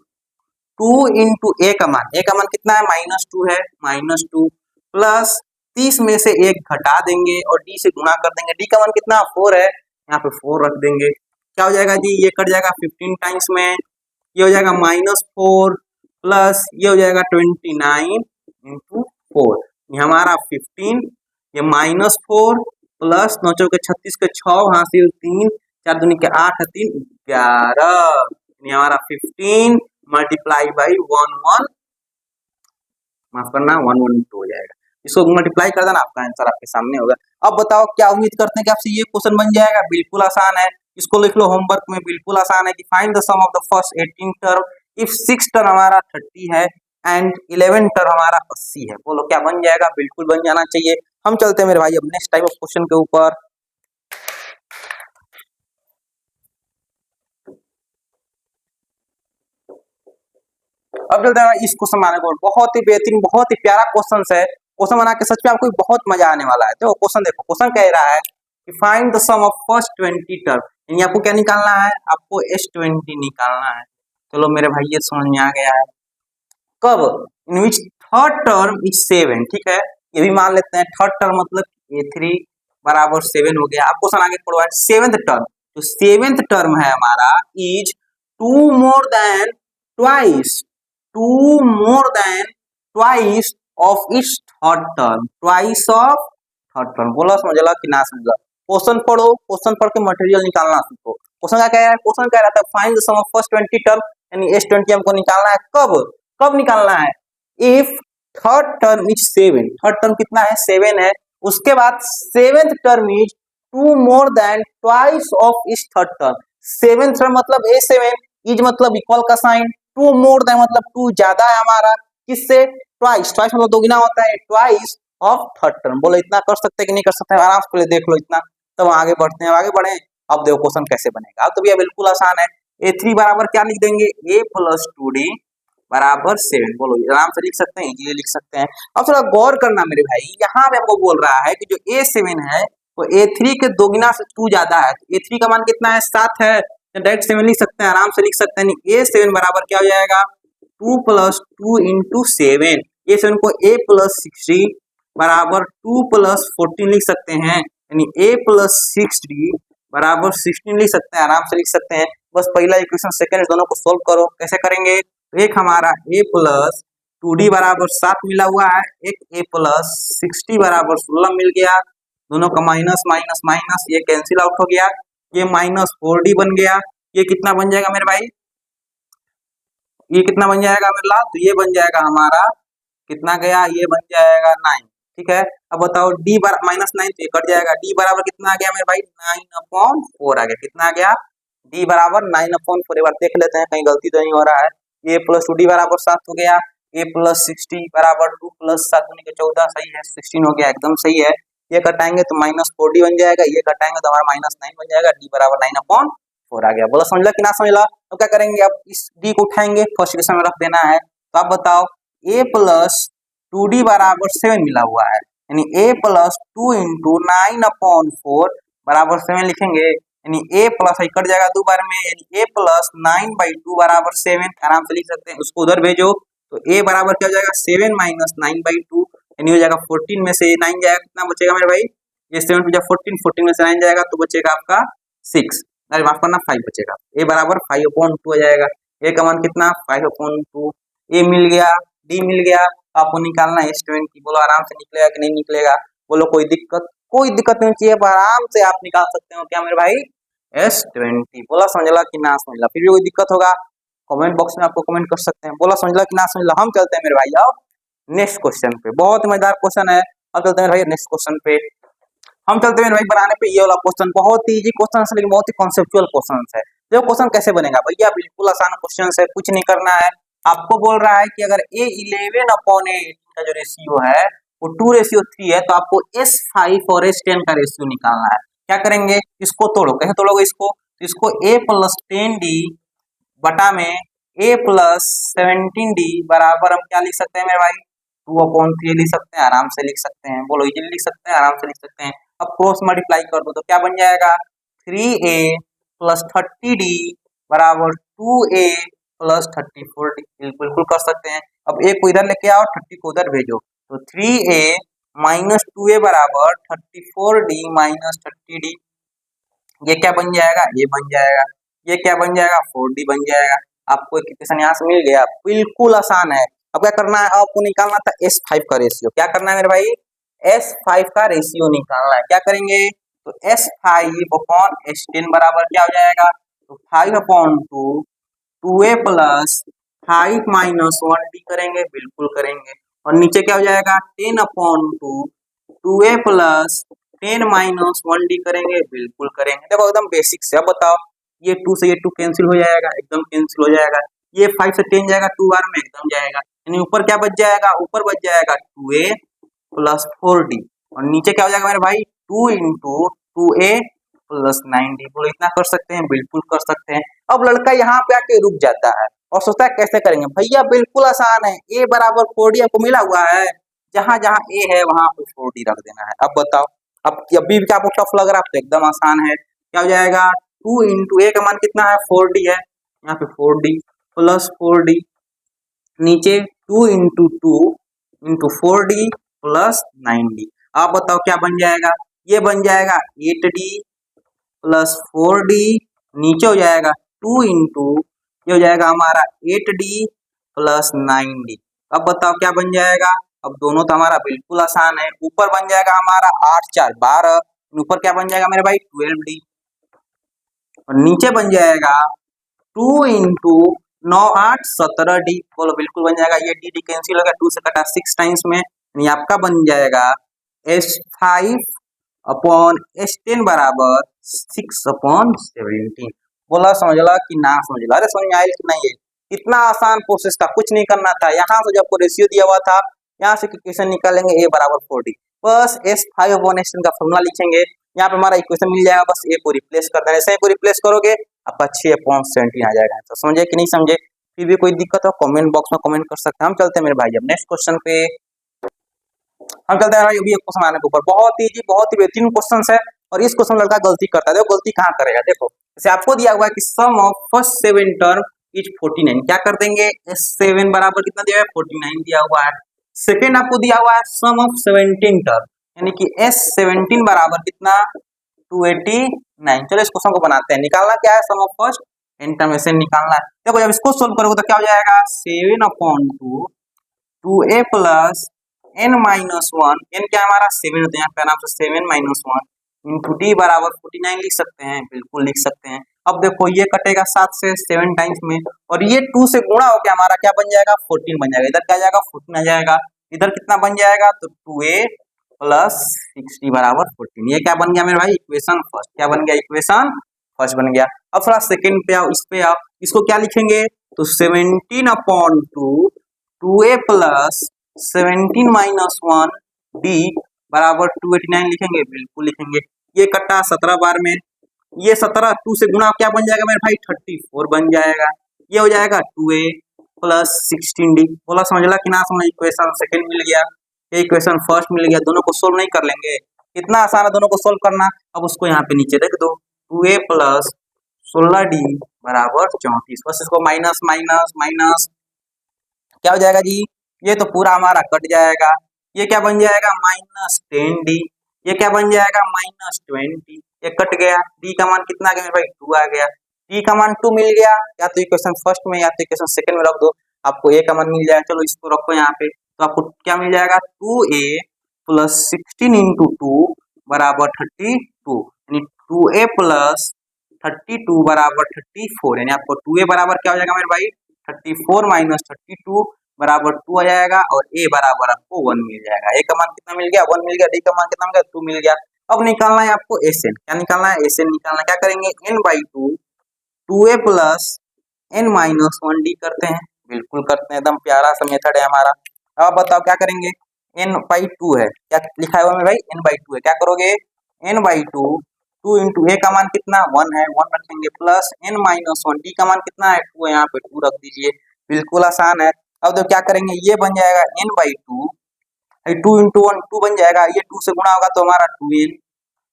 2 इंटू a का मान कितना है, -2 है, -2 प्लस 30 में से 1 घटा देंगे और d से गुणा कर देंगे, d का मान कितना 4 है, यहाँ पे 4 रख देंगे। क्या हो जाएगा जी, ये कट जाएगा 15 टाइम्स में, ये हो जाएगा -4 प्लस ये हो जाएगा 29 इंटू 4, ये हमारा 15, ये -4 प्लस 9 चौके 36 के 6 हासिल 3, 4 दूनी के 8 3 11, ये हमारा 15 मल्टीप्लाई बाई 1 माफ करना 112 हो जाएगा। इसको मल्टीप्लाई कर देना, आपका आंसर आपके सामने होगा। अब बताओ क्या उम्मीद करते हैं कि आपसे ये क्वेश्चन बन जाएगा, बिल्कुल आसान है, इसको लिख लो होमवर्क में, बिल्कुल आसान है कि find the sum of the first 18 term if 6 term हमारा 30 है एंड 11 टर्म हमारा 80 है। बोलो क्या बन जाएगा, बिल्कुल बन जाना चाहिए। हम चलते हैं मेरे भाई अब नेक्स्ट टाइप ऑफ क्वेश्चन के ऊपर। अब चलते हैं इस क्वेश्चन बनाने को, बहुत ही बेहतरीन बहुत ही प्यारा क्वेश्चन है, क्वेश्चन बना के सच में आपको बहुत मजा आने वाला है। तो क्वेश्चन देखो, क्वेश्चन कह रहा है कि find the sum of first 20 term, यानी आपको क्या निकालना है, आपको S20 निकालना है। चलो मेरे भाई ये समझ में आ गया है। कब, इन विच थर्ड टर्म इज 7, ठीक है, ये भी मान लेते हैं, थर्ड टर्म मतलब A3 बराबर 7 हो गया। आप क्वेश्चन आगे पढ़वा, सेवेंथ टर्म जो सेवेंथ टर्म है हमारा is two more than twice, two more than twice of its third term, twice of third term. बोला समझला कि ना समझला? क्वेश्चन पढ़ो, क्वेश्चन पढ़ के मटेरियल निकालना सीखो। क्वेश्चन क्या कह रहा है? क्वेश्चन कह रहा था find the sum of first 20 term, यानी S20 हमको निकालना है। कब कब निकालना है? If third term is 7, third term कितना है? 7 है। उसके बाद seventh term is two more than twice of इस थर्ड टर्म। सेवेंथ टर्म मतलब A7, इज मतलब इक्वल का साइन, टू मोर देन मतलब टू ज्यादा है हमारा किससे? ट्वाइस, ट्वाइस मतलब दोगुना होता है, ट्वाइस ऑफ थर्ड टर्म। बोलो इतना कर सकते हैं कि नहीं कर सकते? आराम से पहले देख लो इतना, तब आगे बढ़ते हैं। आगे बढ़े, अब देखो क्वेश्चन कैसे बनेगा। अब तो भैया बिल्कुल आसान है। A3 बराबर क्या लिख देंगे? A प्लस 2D बराबर 7। बोलो आराम से लिख सकते हैं, इजीली लिख सकते हैं। अब थोड़ा गौर करना मेरे भाई, यहाँ पे हमको बोल रहा है कि जो A7 है वो A3 के दोगुना से 2 ज्यादा है। A3 का मान कितना है? 7 है, डायरेक्ट 7 लिख सकते हैं, आराम से लिख सकते हैं। A7 बराबर क्या हो जाएगा? 2 प्लस 2 इंटू 7। A7 को A प्लस 60 बराबर 2 प्लस 14 लिख सकते हैं, यानी A प्लस 6D बराबर 16 लिख सकते हैं, आराम से लिख सकते हैं। बस पहला इक्वेशन सेकंड दोनों को सोल्व करो। कैसे करेंगे? एक हमारा A प्लस 2D बराबर 7 मिला हुआ है, एक A प्लस 60 बराबर 16 मिल गया। दोनों का माइनस माइनस माइनस ये कैंसिल आउट हो गया, ये माइनस 4D बन गया। ये कितना बन जाएगा मेरे भाई? ये कितना बन जाएगा मेरे लाल? तो ये बन जाएगा हमारा कितना गया? ये बन जाएगा 9। ठीक है, अब बताओ D बराबर माइनस 9 तो ये कट जाएगा। D बराबर कितना आ गया मेरे भाई? 9/4 आ गया। कितना आ गया? D बराबर 9/4। एक बार देख लेते हैं कहीं गलती तो नहीं हो रहा है। A प्लस 2D बराबर 7 हो गया। A प्लस 60 बराबर 2 प्लस 7 होने के 14 सही है, 16 हो गया, एकदम सही है। ये घटाएंगे तो माइनस 4D बन जाएगा, ये घटाएंगे तो हमारा माइनस 9 बन जाएगा। D बराबर 9/4 आ गया। बोला समझ ला कि ना समझ ला? तो क्या करेंगे? अब इस D को उठाएंगे, फर्स्ट इक्वेशन में रख देना है। तो आप बताओ A प्लस 2D बराबर 7 मिला हुआ है, यानी A प्लस 2 इंटू 9/4 बराबर 7 लिखेंगे, यानी A प्लस कट जाएगा 2 बार में, यानी A प्लस 9/2 बराबर 7। आराम से लिख सकते हैं, उसको उधर भेजो तो A बराबर क्या हो जाएगा? 7 माइनस 9/2, यानी हो जाएगा 14 में से 9 जाएगा, कितना बचेगा मेरे भाई? ये 7 बचा 14, 14 में से 9 जाएगा तो बचेगा आपका 6, अरे माफ करना 5 बचेगा। A बराबर 5/2 हो जाएगा। A का मान कितना? 5/2। A मिल गया, D मिल गया, आपको निकालना है S20। बोलो आराम से निकलेगा कि नहीं निकलेगा? बोलो कोई दिक्कत? कोई दिक्कत नहीं चाहिए, आराम से आप निकाल सकते हो। क्या मेरे भाई? S20। बोला समझला कि ना समझला? फिर भी कोई दिक्कत होगा कमेंट बॉक्स में आपको कमेंट कर सकते हैं। बोला समझला कि ना समझला? हम चलते हैं मेरे भाई अब नेक्स्ट क्वेश्चन पे। बहुत मजेदार क्वेश्चन है। अब चलते हैं भाई नेक्स्ट क्वेश्चन पे। हम चलते हैं भाई बनाने पे। ये वाला क्वेश्चन बहुत ही इजी क्वेश्चन है, लेकिन बहुत ही कॉन्सेप्चुअल क्वेश्चन है। जो क्वेश्चन कैसे बनेगा भैया? बिल्कुल आसान क्वेश्चन है, कुछ नहीं करना है। आपको बोल रहा है कि अगर A11/18 का जो रेशियो है वो 2:3 है, तो आपको S5 और S10 का रेशियो निकालना है। क्या करेंगे? इसको तोड़ो। कैसे तोड़ोगे इसको? इसको A प्लस 10D बटा में A प्लस 17D बराबर हम क्या लिख सकते हैं मेरे भाई? 2/3 लिख सकते हैं, आराम से लिख सकते हैं। बोलो इजीली लिख सकते हैं, आराम से लिख सकते हैं। अब क्रॉस मल्टीप्लाई कर दो तो क्या बन जाएगा? 3A प्लस 30D बराबर 2A प्लस 34D। बिल्कुल कर सकते हैं। अब A को इधर लेके आओ, 30 को उधर भेजो, तो 3A माइनस 2A बराबर 34D माइनस 30D। ये क्या बन जाएगा? ये बन जाएगा। ये क्या बन जाएगा? 4D बन जाएगा। आपको एक इक्वेशन यहाँ से मिल गया, बिल्कुल आसान है। अब क्या करना है? आपको निकालना था S5 का रेशियो। क्या करना है मेरे भाई? S5 का रेशियो निकालना है। क्या करेंगे? तो S5/S10 बराबर क्या हो जाएगा? तो 5/2 2A प्लस 5 माइनस 1D करेंगे, बिल्कुल करेंगे। और नीचे क्या हो जाएगा? 10/2 2A प्लस 10 माइनस 1D करेंगे, बिल्कुल करेंगे। देखो एकदम बेसिक से। अब बताओ ये 2 से ये 2 कैंसिल हो जाएगा, एकदम कैंसिल हो जाएगा। ये 5 से 10 जाएगा 2 बार में, एकदम जाएगा। यानी ऊपर क्या बच जाएगा? ऊपर बच जाएगा 2A प्लस 4D, और नीचे क्या हो जाएगा मेरे भाई? 2 इंटू 2A प्लस 9D। बोलो इतना कर सकते हैं, बिल्कुल कर सकते हैं। अब लड़का यहाँ पे आके रुक जाता है और सोचता है कैसे करेंगे। भैया बिल्कुल आसान है। A बराबर 4D आपको मिला हुआ है, जहां जहां A है वहां पे 4D रख देना है। अब बताओ, अब अभी भी आपको टफ लग रहा है तो एकदम आसान है। क्या हो जाएगा? 2 इंटू A का मान कितना है? 4D है, यहाँ पे 4D प्लस 4D, नीचे 2 into 2 into 4D plus 9D। आप बताओ क्या बन जाएगा? ये बन जाएगा 8D प्लस 4D, नीचे हो जाएगा 2 इंटू, ये हो जाएगा हमारा 8D प्लस 9D। अब बताओ क्या बन जाएगा। अब दोनों तो हमारा बिल्कुल आसान है। ऊपर बन जाएगा हमारा 8 4 12, ऊपर क्या बन जाएगा मेरे भाई 12D, और नीचे बन जाएगा 2 इंटू 9 8 17D। बोलो बिल्कुल बन जाएगा। ये डी कैंसिल हो गया, 2 से कटा 6 टाइम्स में, यानी आपका बन जाएगा S5 अपॉन S10 बराबर 6 अपॉन 17। बोला समझ ला कि ना समझ ला। अरे समझ में आया कि नहीं है। इतना आसान प्रोसेस था, कुछ नहीं करना था। यहाँ से जब रेशियो दिया हुआ था, यहाँ से इक्वेशन निकालेंगे A बराबर 4D, बस S5 अपॉन S10 का फॉर्मूला लिखेंगे। यहाँ पे हमारा इक्वेशन मिल जाएगा, बस A को रिप्लेस कर देना। ऐसे को रिप्लेस करोगे आपका 6 अपॉन 17 आ जाएगा। तो समझे कि नहीं समझे। फिर भी कोई दिक्कत हो कमेंट बॉक्स में कमेंट कर सकते हैं। हम चलते हैं मेरे भाई अब नेक्स्ट क्वेश्चन पे। हम चलते हैं भाई अभी एक क्वेश्चन आने के ऊपर, बहुत ही बेहतरीन क्वेश्चन है। और इस क्वेश्चन लड़का गलती करता है। देखो गलती कहाँ करेगा। देखो जैसे आपको दिया हुआ है कि सम ऑफ फर्स्ट 7 टर्म इज 49, क्या कर देंगे 7 बराबर कितना दिया हुआ है 49 दिया हुआ है। सेकेंड आपको दिया हुआ है सम ऑफ 17 टर्म, यानी कि S17 बराबर कितना 289। चलो इस क्वेश्चन को बनाते हैं। निकालना क्या है सम ऑफ फर्स्ट n टर्म ऐसे निकालना है। देखो जब इसको सोल्व करोगे तो क्या हो जाएगा 7 upon 2 2a plus n minus 1, n क्या हमारा 7 होते हैं, यहाँ पे 7 माइनस 1 इंटू डी बराबर 49 लिख सकते हैं, बिल्कुल लिख सकते हैं। अब देखो ये कटेगा 7 से 7 टाइम्स में, और ये 2 से गुणा होकर हमारा क्या बन जाएगा 14 बन जाएगा। इधर क्या जाएगा 14 आ जाएगा, इधर कितना बन जाएगा तो 2a प्लस 60 बराबर 14। ये क्या बन गया मेरे भाई इक्वेशन फर्स्ट। क्या बन गया इक्वेशन फर्स्ट बन गया। अब थोड़ा सेकंड पे आओ, इस पे आओ। इसको क्या लिखेंगे तो 17 upon 2 2a plus 17 minus 1 d बराबर 289 लिखेंगे, बिल्कुल लिखेंगे। ये कट्टा 17 बार में, ये 17 2 से गुणा क्या बन जाएगा मेरे भाई 34 बन जाएगा। ये हो जाएगा 2a प्लस 16d। बोला समझ ला कि ना समझ। इक्वेशन सेकंड मिल गया, ये इक्वेशन फर्स्ट मिल गया। दोनों को सोल्व नहीं कर लेंगे, इतना आसान है दोनों को सोल्व करना। अब उसको यहाँ पे नीचे रख दो, 2a प्लस 16d बराबर 34। बस इसको माइनस माइनस माइनस क्या हो जाएगा जी, ये तो पूरा हमारा कट जाएगा। ये क्या बन जाएगा माइनस 10d, ये क्या बन जाएगा माइनस 20। ये कट गया, d का मान कितना आ गया मेरे भाई 2 आ गया। d का मान 2 मिल गया, या तो इक्वेशन फर्स्ट में या तो इक्वेशन सेकंड में रख दो, आपको a का मान मिल जाएगा। चलो इसको रखो यहाँ पे, तो आपको क्या मिल जाएगा 2a प्लस 16 इंटू 2 बराबर 32, यानी 2a प्लस 32 बराबर 34, यानी आपको 2a बराबर क्या हो जाएगा मेरे भाई 34 माइनस 32 बराबर 2 आ जाएगा, और a बराबर आपको 1 मिल जाएगा। a का मान कितना मिल गया 1 मिल गया, d का मान कितना मिल गया 2 मिल गया। अब निकालना है आपको SN, क्या निकालना है SN निकालना। क्या करेंगे n/2 2a plus n minus 1d करते हैं, बिल्कुल करते हैं, एकदम प्यारा सा मेथड है हमारा। अब बताओ क्या करेंगे n/2 है, क्या लिखा हुआ है भाई n/2 है। क्या करोगे n/2 2 इंटू ए का मान कितना 1 है, 1 रखेंगे, प्लस n माइनस 1 डी का मान कितना है 2 है, यहाँ पे 2 रख दीजिए, बिल्कुल आसान है। अब तो क्या करेंगे ये बन जाएगा n/2, 2 इंटू 1 2 बन जाएगा, ये 2 से गुणा होगा तो हमारा 2n,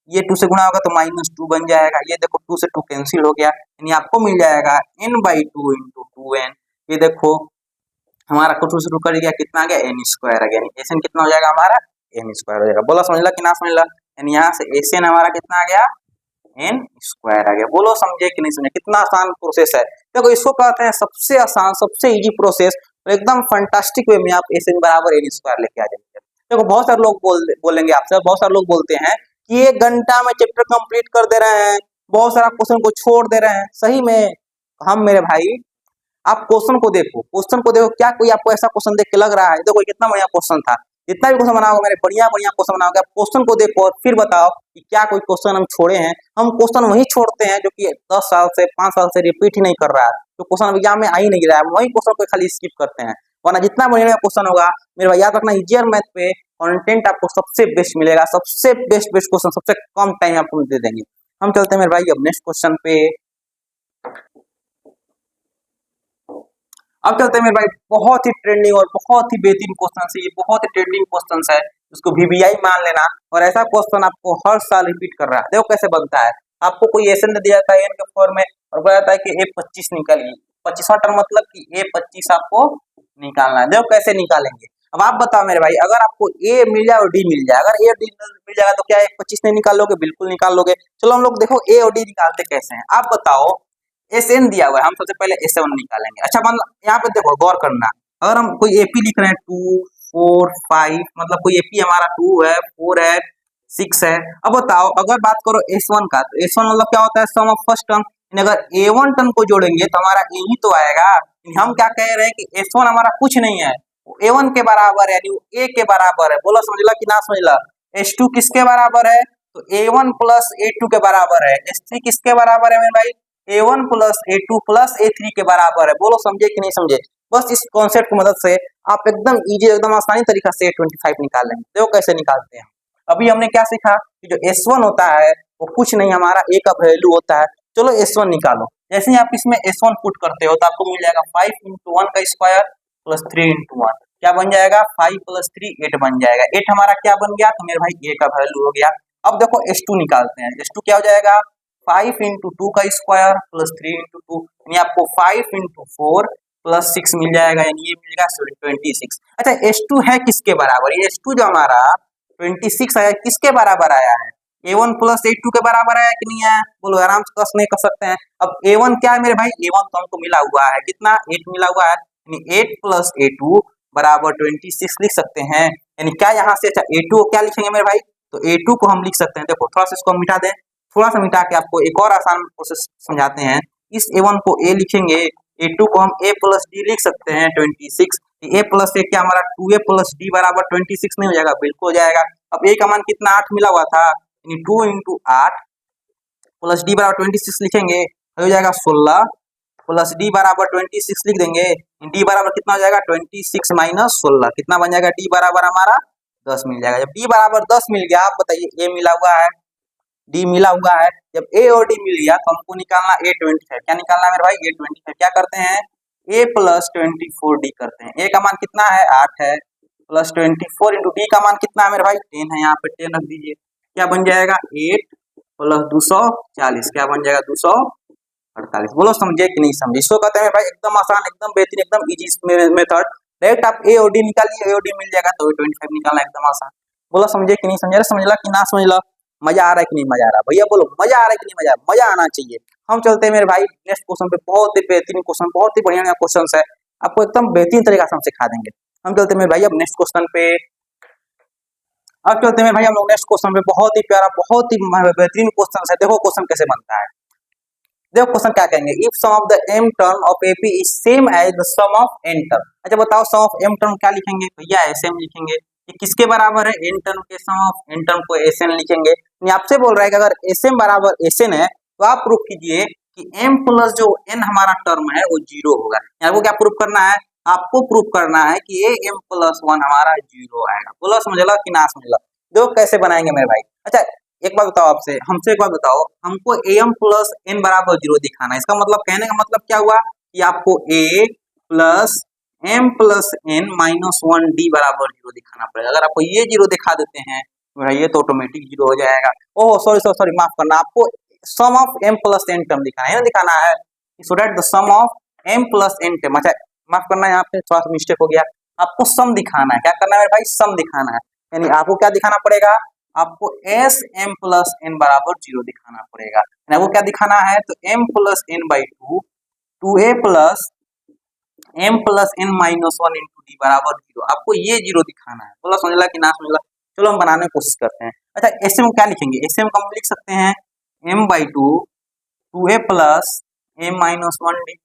ये 2 से गुणा होगा तो माइनस 2 बन जाएगा। ये देखो 2 से 2 कैंसिल हो गया, यानी आपको मिल जाएगा n/2 इंटू 2n। ये देखो हमारा को 2 से 2 कर गया, कितना आ गया n स्क्वायर आ गया, यानी SN कितना हो जाएगा हमारा n स्क्वायर हो जाएगा। बोला समझ ला कि ना समझ ला, यानी यहाँ से SN हमारा कितना आ गया n स्क्वायर आ गया। बोलो समझे कि नहीं समझे, कितना आसान प्रोसेस है। देखो इसको कहते हैं सबसे आसान सबसे इजी प्रोसेस, और एकदम फंटास्टिक वे में आप SN बराबर n स्क्वायर लेके आ जाएंगे। देखो बहुत सारे लोग बोलेंगे आपसे, बहुत सारे लोग बोलते हैं कि 1 घंटा में चैप्टर कंप्लीट कर दे रहे हैं, बहुत सारा क्वेश्चन को छोड़ दे रहे हैं। सही में हम मेरे भाई आप क्वेश्चन को देखो, क्या कोई आपको ऐसा क्वेश्चन देख के लग रहा है देखो कितना बढ़िया क्वेश्चन था, जितना भी क्वेश्चन बनाओगे मेरे बढ़िया क्वेश्चन बनाओगे, आप क्वेश्चन को देखो और फिर बताओ कि क्या कोई क्वेश्चन हम छोड़े हैं। हम क्वेश्चन वही छोड़ते हैं जो कि 10 साल से 5 साल से रिपीट ही नहीं कर रहा है, तो क्वेश्चन एग्जाम में आ ही नहीं रहा है, वही क्वेश्चन को खाली स्किप करते हैं। वरना जितना बढ़िया क्वेश्चन होगा मेरे भाई याद रखना, इजियर मैथ पे कंटेंट आपको सबसे बेस्ट मिलेगा, सबसे बेस्ट क्वेश्चन सबसे कम टाइम आपको दे देंगे। हम चलते हैं मेरे भाई अब नेक्स्ट क्वेश्चन पे। अब चलते हैं मेरे भाई बहुत ही ट्रेंडिंग और बहुत ही बेहतरीन क्वेश्चन है, ये बहुत ही ट्रेंडिंग क्वेश्चन है, इसको VBI मान लेना। और ऐसा क्वेश्चन आपको हर साल रिपीट कर रहा है। देखो कैसे बनता है, आपको कोई ऐसे दिया जाता है n के फॉर्म में और बोला जाता है कि A25 निकालिए, 25वां टर्म मतलब कि A25 आपको निकालना है। देखो कैसे निकालेंगे, अब आप बताओ मेरे भाई, अगर आपको ए मिल जाए और डी मिल जाए, अगर ए और डी मिल जाएगा तो क्या 25 नहीं निकाल लोगे? बिल्कुल निकाल लोगे। चलो हम लोग देखो ए और डी निकालते कैसे हैं। आप बताओ, एस एन दिया हुआ है, हम सबसे पहले एस वन निकालेंगे। अच्छा मान यहाँ पे देखो, गौर करना, अगर हम कोई एपी लिख रहे हैं 2 4 5, मतलब कोई एपी हमारा 2 है, 4 है, 6 है। अब बताओ, अगर बात करो एस वन का, तो एस वन मतलब क्या होता है? सम ऑफ फर्स्ट टर्म। अगर ए वन टर्म को जोड़ेंगे तो हमारा ए ही तो आएगा। हम क्या कह रहे हैं कि एस वन हमारा कुछ नहीं है, ए वन के बराबर है, यानी ए के बराबर है। बोलो समझला कि ना समझला? एस टू किसके बराबर है? तो ए वन प्लस ए टू के बराबर है। एस थ्री किसके बराबर है मेरे भाई? ए वन प्लस ए टू प्लस ए थ्री के बराबर है। बोलो समझे कि नहीं समझे? बस इस कॉन्सेप्ट की मदद से आप एकदम इजी, एकदम आसानी तरीका से 25 निकाल लेंगे। देखो कैसे निकालते हैं। अभी हमने क्या सीखा कि जो एस वन होता है वो कुछ नहीं, हमारा ए का वैल्यू होता है। चलो एस वन निकालो। जैसे ही आप इसमें एस वन पुट करते हो तो आपको मिल जाएगा 5 इंटू वन का स्क्वायर प्लस 3 इंटू वन। क्या बन जाएगा? 5 प्लस 3 8 बन जाएगा। 8 हमारा क्या बन गया? तो मेरे भाई ए का वैल्यू हो गया। अब देखो एस टू निकालते हैं। एस टू क्या हो जाएगा? 5 इंटू टू का स्क्वायर प्लस 3 इंटू टू, यानी आपको 5 इंटू 4 प्लस 6 मिल जाएगा, यानी ये मिलेगा 26। अच्छा एस टू है किसके बराबर? ये एस टू जो हमारा 26 आया, किसके बराबर आया है? ए वन प्लस ए टू के बराबर आया कि नहीं आया? बोलो, आराम से कस नहीं कर सकते हैं। अब ए वन क्या है मेरे भाई? ए वन तो हमको मिला हुआ है कितना? 8 मिला हुआ है, यानी 8 प्लस ए टू बराबर 26 लिख सकते हैं। यानी क्या यहाँ से, अच्छा ए टू को क्या लिखेंगे मेरे भाई? तो ए टू को हम लिख सकते हैं, देखो थोड़ा सा इसको मिटा दें, थोड़ा सा मिटा के आपको एक और आसान प्रोसेस समझाते हैं। इस ए वन को ए लिखेंगे, ए टू को हम ए प्लस डी लिख सकते हैं 26। ए प्लस ए क्या हमारा 2a प्लस डी बराबर 26 नहीं हो जाएगा? बिल्कुल हो जाएगा। अब ए का मान कितना? 8 मिला हुआ था, यानी 2 इंटू 8 प्लस डी बराबर 26 लिखेंगे, हो जाएगा 16 प्लस डी बराबर 26 लिख देंगे। डी बराबर कितना हो जाएगा? 26 माइनस 16, कितना बन जाएगा? डी बराबर हमारा 10 मिल जाएगा। जब डी बराबर 10 मिल गया, आप बताइए ए मिला हुआ है, डी मिला हुआ है। जब ए और डी मिल गया तो हमको निकालना ए 25। क्या निकालना है मेरे भाई? ए 25। क्या करते हैं? ए प्लस 24 डी करते हैं। ए का मान कितना है? 8 है, प्लस 24 इंटू डी का मान कितना है मेरे भाई? 10 है, यहाँ पे 10 रख दीजिए। क्या बन जाएगा? 8 प्लस 240, क्या बन जाएगा? 248। बोलो समझे कि नहीं समझे? इसको कहते हैं भाई एकदम आसान, एकदम बेहतरीन, एकदम इजी मेथड। डायरेक्ट आप ए और डी निकालिए, ए और डी मिल जाएगा तो 25 निकालना एकदम आसान। बोलो समझे कि नहीं समझे? अरे समझला कि ना समझला? मजा आ रहा है कि नहीं मजा आ रहा? भैया बोलो मजा आ रहा है कि नहीं मजा? मजा आना चाहिए। हम चलते हैं मेरे भाई नेक्स्ट क्वेश्चन पे। बहुत ही बेहतरीन क्वेश्चन, बहुत ही बढ़िया क्वेश्चन है, आपको एकदम बेहतरीन तरीका से हम सिखा देंगे। हम चलते हैं मेरे भाई अब नेक्स्ट क्वेश्चन पे। अब चलते हैं भाई हम लोग नेक्स्ट क्वेश्चन पे। बहुत ही प्यारा, बहुत ही बेहतरीन क्वेश्चन है। देखो क्वेश्चन कैसे बनता है। देखो क्वेश्चन क्या कहेंगे, if sum of the m term of AP is same as the sum of n term. अच्छा बताओ सम ऑफ m टर्म क्या लिखेंगे? भैया एसएम लिखेंगे। ये किसके बराबर है? n टर्म के सम ऑफ n टर्म को एसएन लिखेंगे। ये आपसे बोल रहा है कि अगर एसएम बराबर एसएन है तो आप प्रूफ कीजिए कि m प्लस जो n हमारा टर्म है वो 0 होगा। आपको क्या प्रूफ करना है? आपको प्रूफ करना है कि ये m प्लस 1 हमारा 0 आएगा। बोला समझला कि ना समझला? देखो कैसे बनाएंगे मेरे भाई। अच्छा एक बात बताओ, आपसे हमसे एक बात बताओ, हमको am प्लस n बराबर 0 दिखाना है। इसका मतलब, कहने का मतलब क्या हुआ कि आपको a plus m plus n minus 1 d बराबर 0 दिखाना पड़ेगा। अगर आपको ये 0 दिखा देते हैं ये तो ऑटोमेटिक 0 हो जाएगा। ओह सॉरी सॉरी सॉरी, माफ करना, आपको sum of m plus n term दिखाना है, दिखाना है so that the sum of m plus n term. अच्छा माफ करना, यहाँ पे थोड़ा सा मिस्टेक हो गया। आपको सम दिखाना है। क्या करना है भाई? सम दिखाना है। यानी आपको क्या दिखाना पड़ेगा? आपको एस एम प्लस एन बराबर 0 दिखाना पड़ेगा। आपको क्या दिखाना है? तो m plus n by 2a plus m plus n minus 1 into d बराबर 0। आपको ये 0 दिखाना है। बोला समझला कि ना समझला? चलो हम बनाने की कोशिश करते हैं। अच्छा एसएम क्या लिखेंगे? एसएम को हम लिख सकते हैं m by 2a plus m minus 1 D.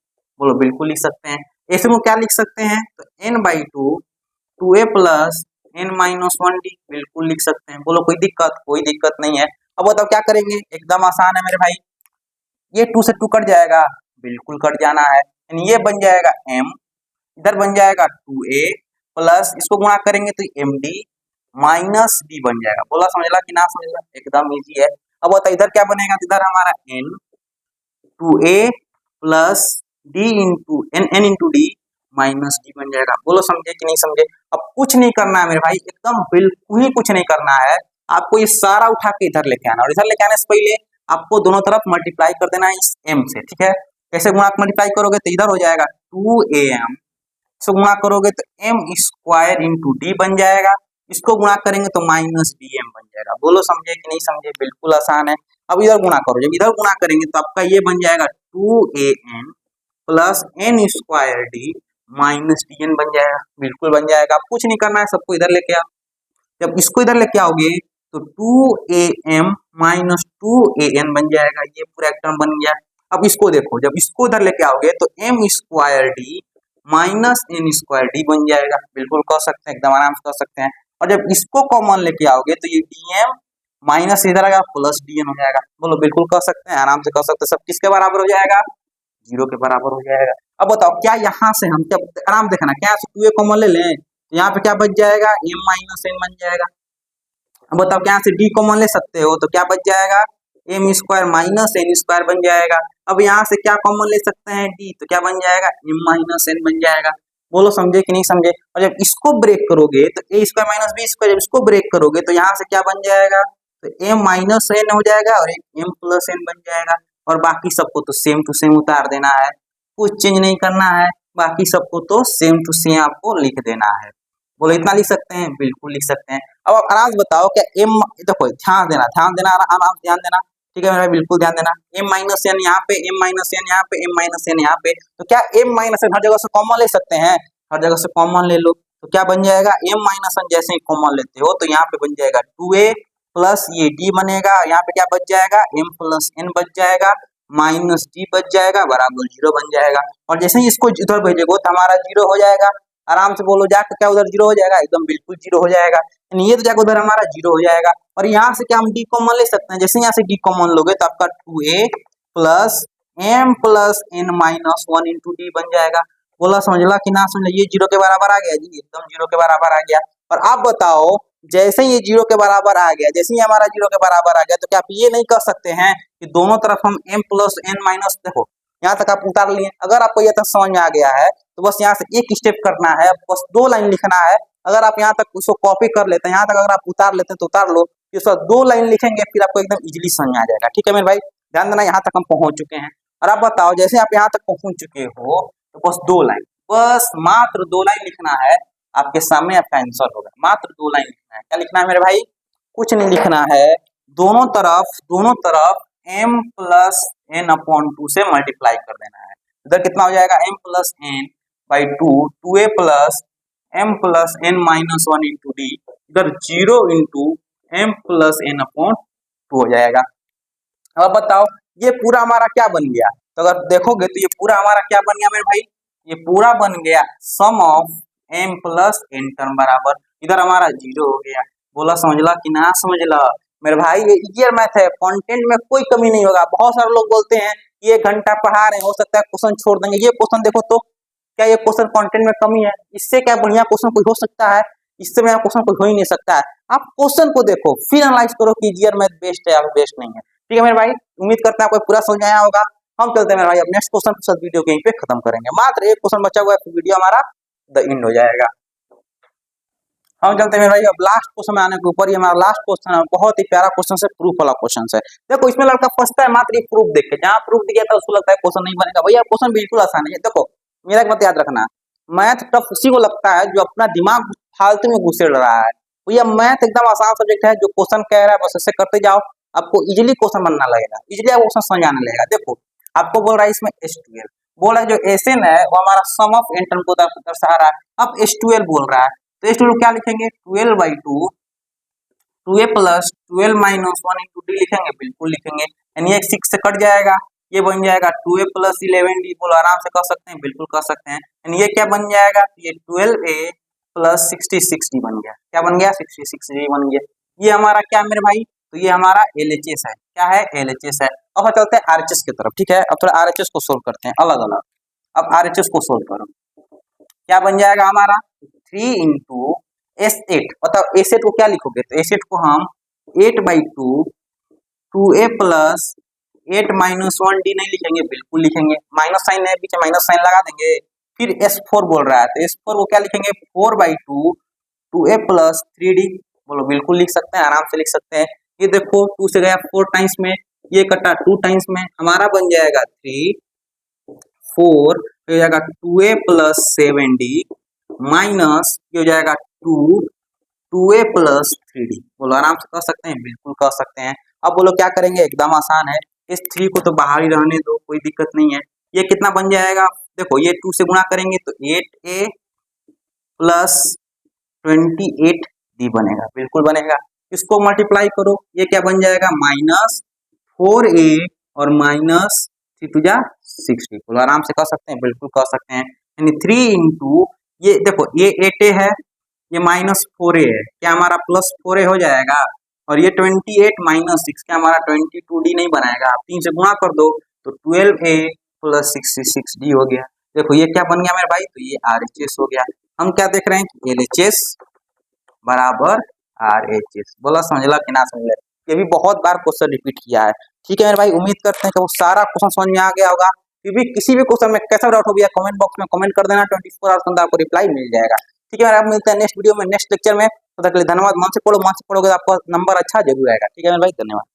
बोलो बिल्कुल लिख सकते हैं। एसएम को क्या लिख सकते हैं? तो n by 2a plus n minus 1 D, बिल्कुल लिख सकते हैं। बोलो कोई दिक्कत? कोई दिक्कत नहीं है। अब बताओ क्या करेंगे? एकदम आसान है मेरे भाई। ये 2 से 2 कट जाएगा, बिल्कुल कट जाना है, यानी ये बन जाएगा m, इधर बन जाएगा 2a प्लस इसको गुणा करेंगे तो md माइनस d बन जाएगा। बोला समझला कि ना समझला? एकदम इजी है। अब बताओ इधर क्या बनेगा? इधर हमारा n 2a plus d into n into D minus D बन जाएगा। बोलो समझे कि नहीं समझे? अब कुछ नहीं करना है मेरे भाई, एकदम बिल्कुल ही कुछ नहीं करना है। आपको ये सारा उठा के इधर लेके आना, और इधर लेके आने से पहले आपको दोनों तरफ मल्टीप्लाई कर देना है इस m से। ठीक है, कैसे गुणा मल्टीप्लाई करोगे? तो इधर हो जाएगा 2am इसको गुणा करोगे तो एम स्क्वायर इंटू डी बन जाएगा, इसको गुणा करेंगे तो माइनस डी एम बन जाएगा। बोलो समझे कि नहीं समझे, बिल्कुल आसान है। अब इधर गुणा करो, जब इधर गुणा करेंगे तो आपका ये बन जाएगा 2an plus n square d minus d n बन जाएगा, बिल्कुल बन जाएगा। अब कुछ नहीं करना है, सबको इधर लेके आओ। जब इसको इधर लेके आओगे तो 2am माइनस 2an बन जाएगा, ये पूरा एक टर्म बन गया। अब इसको देखो, जब इसको इधर लेके आओगे तो m square d minus n square d बन जाएगा, बिल्कुल कर सकते हैं, एकदम आराम से कर सकते हैं। और जब इसको कॉमन लेके आओगे तो ये डीएम माइनस इधर आएगा प्लस डीएन हो जाएगा। बोलो बिल्कुल कर सकते हैं, आराम से कर सकते हैं। सब किसके बराबर हो जाएगा, जीरो के बराबर हो जाएगा। अब बताओ क्या यहाँ से हम क्या, आराम देखना, क्या टू ए कॉमन ले लें तो यहाँ पे क्या बच जाएगा, एम माइनस एन बन जाएगा। अब बताओ क्या से डी कॉमन ले सकते हो तो क्या बच जाएगा, m square minus n square बन जाएगा। अब यहाँ से क्या कॉमन ले सकते हैं, डी, तो क्या बन जाएगा, एम माइनस एन बन जाएगा। बोलो समझे कि नहीं समझे। और जब इसको ब्रेक करोगे तो ए स्क्वायर माइनस बी स्क्वायर, जब इसको ब्रेक करोगे तो यहाँ से क्या बन जाएगा, तो एम माइनस एन हो जाएगा और एक एम प्लस एन बन जाएगा। और बाकी सबको तो सेम टू सेम उतार देना है, कुछ चेंज नहीं करना है, बाकी सबको तो सेम टू सेम आपको लिख देना है। बोलो इतना लिख सकते हैं, बिल्कुल लिख सकते हैं। अब आप आराम से बताओ क्या एम, देखो ध्यान देना आराम ध्यान देना, ठीक है मेरा, बिल्कुल ध्यान देना। एम माइनस एन यहाँ पे, एम माइनस एन यहाँ पे, एम माइनस एन यहाँ पे, तो क्या एम माइनस एन हर जगह से कॉमन ले सकते हैं, हर जगह से कॉमन ले लो तो क्या बन जाएगा, एम माइनस एन जैसे ही कॉमन लेते हो तो यहाँ पे बन जाएगा 2a प्लस ये डी बनेगा, यहाँ पे क्या बच जाएगा, एम प्लस एन बच जाएगा, माइनस डी बच जाएगा, बराबर जीरो बन जाएगा। और जैसे ही इसको इधर भेजेगो तो हमारा जीरो हो जाएगा। आराम से बोलो जाकर क्या उधर जीरो हो जाएगा, एकदम बिल्कुल जीरो हो जाएगा। ये तो जाकर उधर हमारा जीरो हो जाएगा। और यहाँ से क्या हम डी कॉमन ले सकते हैं, जैसे यहाँ से डी कॉमन लोगे तो आपका 2a plus m plus n minus 1 into d बन जाएगा। बोला समझला कि ना समझला, ये जीरो के बराबर आ गया जी, एकदम जीरो के बराबर आ गया। और आप बताओ जैसे ही ये जीरो के बराबर आ गया, जैसे ही हमारा जीरो के बराबर आ गया तो क्या आप ये नहीं कर सकते हैं कि दोनों तरफ हम m प्लस एन माइनस, देखो यहाँ तक आप उतार लिए। अगर आपको ये तक समझ में आ गया है तो बस यहाँ से एक स्टेप करना है, बस 2 लाइन लिखना है। अगर आप यहाँ तक उसको कॉपी कर लेते हैं, यहाँ तक अगर आप उतार लेते हैं तो उतार लो, इसको 2 लाइन लिखेंगे फिर आपको एकदम इजीली समझ में आ जाएगा। ठीक है मेरे भाई, ध्यान देना, यहाँ तक हम पहुंच चुके हैं। और आप बताओ जैसे आप यहाँ तक पहुंच चुके हो तो बस 2 लाइन, बस मात्र 2 लाइन लिखना है, आपके सामने आपका आंसर होगा। मात्र 2 लाइन लिखना है। क्या लिखना है मेरे भाई, कुछ नहीं लिखना है, दोनों तरफ m प्लस एन अपॉन 2 से मल्टीप्लाई कर देना है। इधर कितना हो जाएगा, m plus n by 2a plus m plus n minus 1 into d, इधर 0 into m plus n upon 2 हो जाएगा। अब बताओ ये पूरा हमारा क्या बन गया, तो अगर देखोगे तो ये पूरा हमारा क्या बन गया मेरे भाई, ये पूरा बन गया sum of m plus n term बराबर, इधर हमारा 0 हो गया। बोला समझला कि ना समझला मेरे भाई, ये इजियर मैथ है, कंटेंट में कोई कमी नहीं होगा। बहुत सारे लोग बोलते हैं ये घंटा पढ़ा रहे हैं, हो सकता है क्वेश्चन छोड़ देंगे। ये क्वेश्चन देखो तो क्या ये क्वेश्चन कंटेंट में कमी है, इससे क्या बढ़िया क्वेश्चन कोई हो सकता है, इससे बढ़िया क्वेश्चन कोई हो ही नहीं सकता है। आप क्वेश्चन को देखो फिर एनालाइज करो कि इजियर मैथ बेस्ट है या बेस्ट नहीं है। ठीक है मेरे भाई, उम्मीद करते हैं आपको पूरा समझ आया होगा। हम चलते हैं मेरे भाई अब नेक्स्ट क्वेश्चन के साथ, वीडियो को यहीं पे खत्म करेंगे। मात्र एक क्वेश्चन बचा हुआ है, वीडियो हमारा द एंड हो जाएगा। हम चलते हैं मेरे भाई अब लास्ट क्वेश्चन में आने के ऊपर। ये हमारा लास्ट क्वेश्चन है, बहुत ही प्यारा क्वेश्चन है, प्रूफ वाला क्वेश्चन है। देखो इसमें लड़का फंसता है मात्र एक प्रूफ देख के, जहाँ प्रूफ दिया था उसको लगता है क्वेश्चन नहीं बनेगा। भैया क्वेश्चन बिल्कुल आसान है। देखो मेरा एक बात याद रखना, मैथ टफ उसी को लगता है जो अपना दिमाग फालतू में घुसेड़ रहा है। भैया मैथ एकदम आसान सब्जेक्ट है, जो क्वेश्चन कह रहा है बस ऐसे करते जाओ, आपको इजिली क्वेश्चन बनना लगेगा, इजिली आपको क्वेश्चन समझ आने लगेगा। देखो आपको बोल रहा है इसमें S12 बोल रहा है, जो एसएन है वो हमारा सम ऑफ एन टर्म को दर्शा रहा है। अब S12 बोल रहा है तो S12 क्या लिखेंगे, 12/2 2a plus 12 minus 1 into D लिखेंगे, बिल्कुल लिखेंगे। यानी ये 6 से कट जाएगा, ये बन जाएगा 2a प्लस 11d। बोलो आराम से कर सकते हैं, बिल्कुल कर सकते हैं। यानी ये क्या बन जाएगा, ये 12a प्लस 66d बन गया। क्या बन गया, 66d बन गया। ये हमारा क्या मेरे भाई, तो ये हमारा LHS है। क्या है, LHS है। अब चलते हैं RHS की तरफ। ठीक है, अब थोड़ा RHS को सोल्व करते हैं अलग अलग। अब RHS को सोल्व करो, क्या बन जाएगा हमारा 3 इंटू S8। मतलब S8 को क्या लिखोगे, तो S8 को हम 8/2 2a प्लस 8 माइनस 1d नहीं लिखेंगे, बिल्कुल लिखेंगे। माइनस साइन है पीछे, माइनस साइन लगा देंगे। फिर S4 बोल रहा है तो S4 को क्या लिखेंगे, 4/2 2a प्लस 3d। बोलो बिल्कुल लिख सकते हैं, आराम से लिख सकते हैं। ये देखो 2 से गया 4 टाइम्स में, ये कटा 2 टाइम्स में, हमारा बन जाएगा 3 4 तो हो जाएगा 2a प्लस 7d माइनस ये हो जाएगा 2a प्लस 3d। बोलो आराम से कर सकते हैं, बिल्कुल कर सकते हैं। अब बोलो क्या करेंगे, एकदम आसान है। इस 3 को तो बाहर ही रहने दो, कोई दिक्कत नहीं है। ये कितना बन जाएगा, देखो ये 2 से गुणा करेंगे तो 8a प्लस 28d बनेगा, बिल्कुल बनेगा। इसको मल्टीप्लाई करो, ये क्या बन जाएगा, माइनस 4a और माइनस 3 टू जा 6d। बोलो आराम से कर सकते हैं, बिल्कुल कर सकते हैं। यानी 3 इंटू ये देखो ये 8a है, ये माइनस 4a है, क्या हमारा प्लस 4a हो जाएगा। और ये 28 माइनस 6 क्या हमारा 22d नहीं बनाएगा। आप 3 से गुणा कर दो तो 12a प्लस 66d हो गया। देखो ये क्या बन गया मेरे भाई, तो ये RHS हो गया। हम क्या देख रहे हैं कि LHS बराबर RHS। बोला समझला कि ना समझला। ये भी बहुत बार क्वेश्चन रिपीट किया है। ठीक है मेरे भाई, उम्मीद करते हैं कि वो सारा क्वेश्चन समझ में आ गया होगा। फिर भी किसी भी क्वेश्चन में कैसा डाउट हो गया कमेंट बॉक्स में कमेंट कर देना, 24 आवर्स के अंदर आपको रिप्लाई मिल जाएगा। ठीक है, आप मिलते हैं नेक्स्ट वीडियो में, नेक्स्ट लेक्चर में। तब तक के लिए धन्यवाद। मन से पढ़ो, मन से पढ़ोगे तो आपका नंबर अच्छा जरूर आएगा। ठीक है मेरे भाई, धन्यवाद।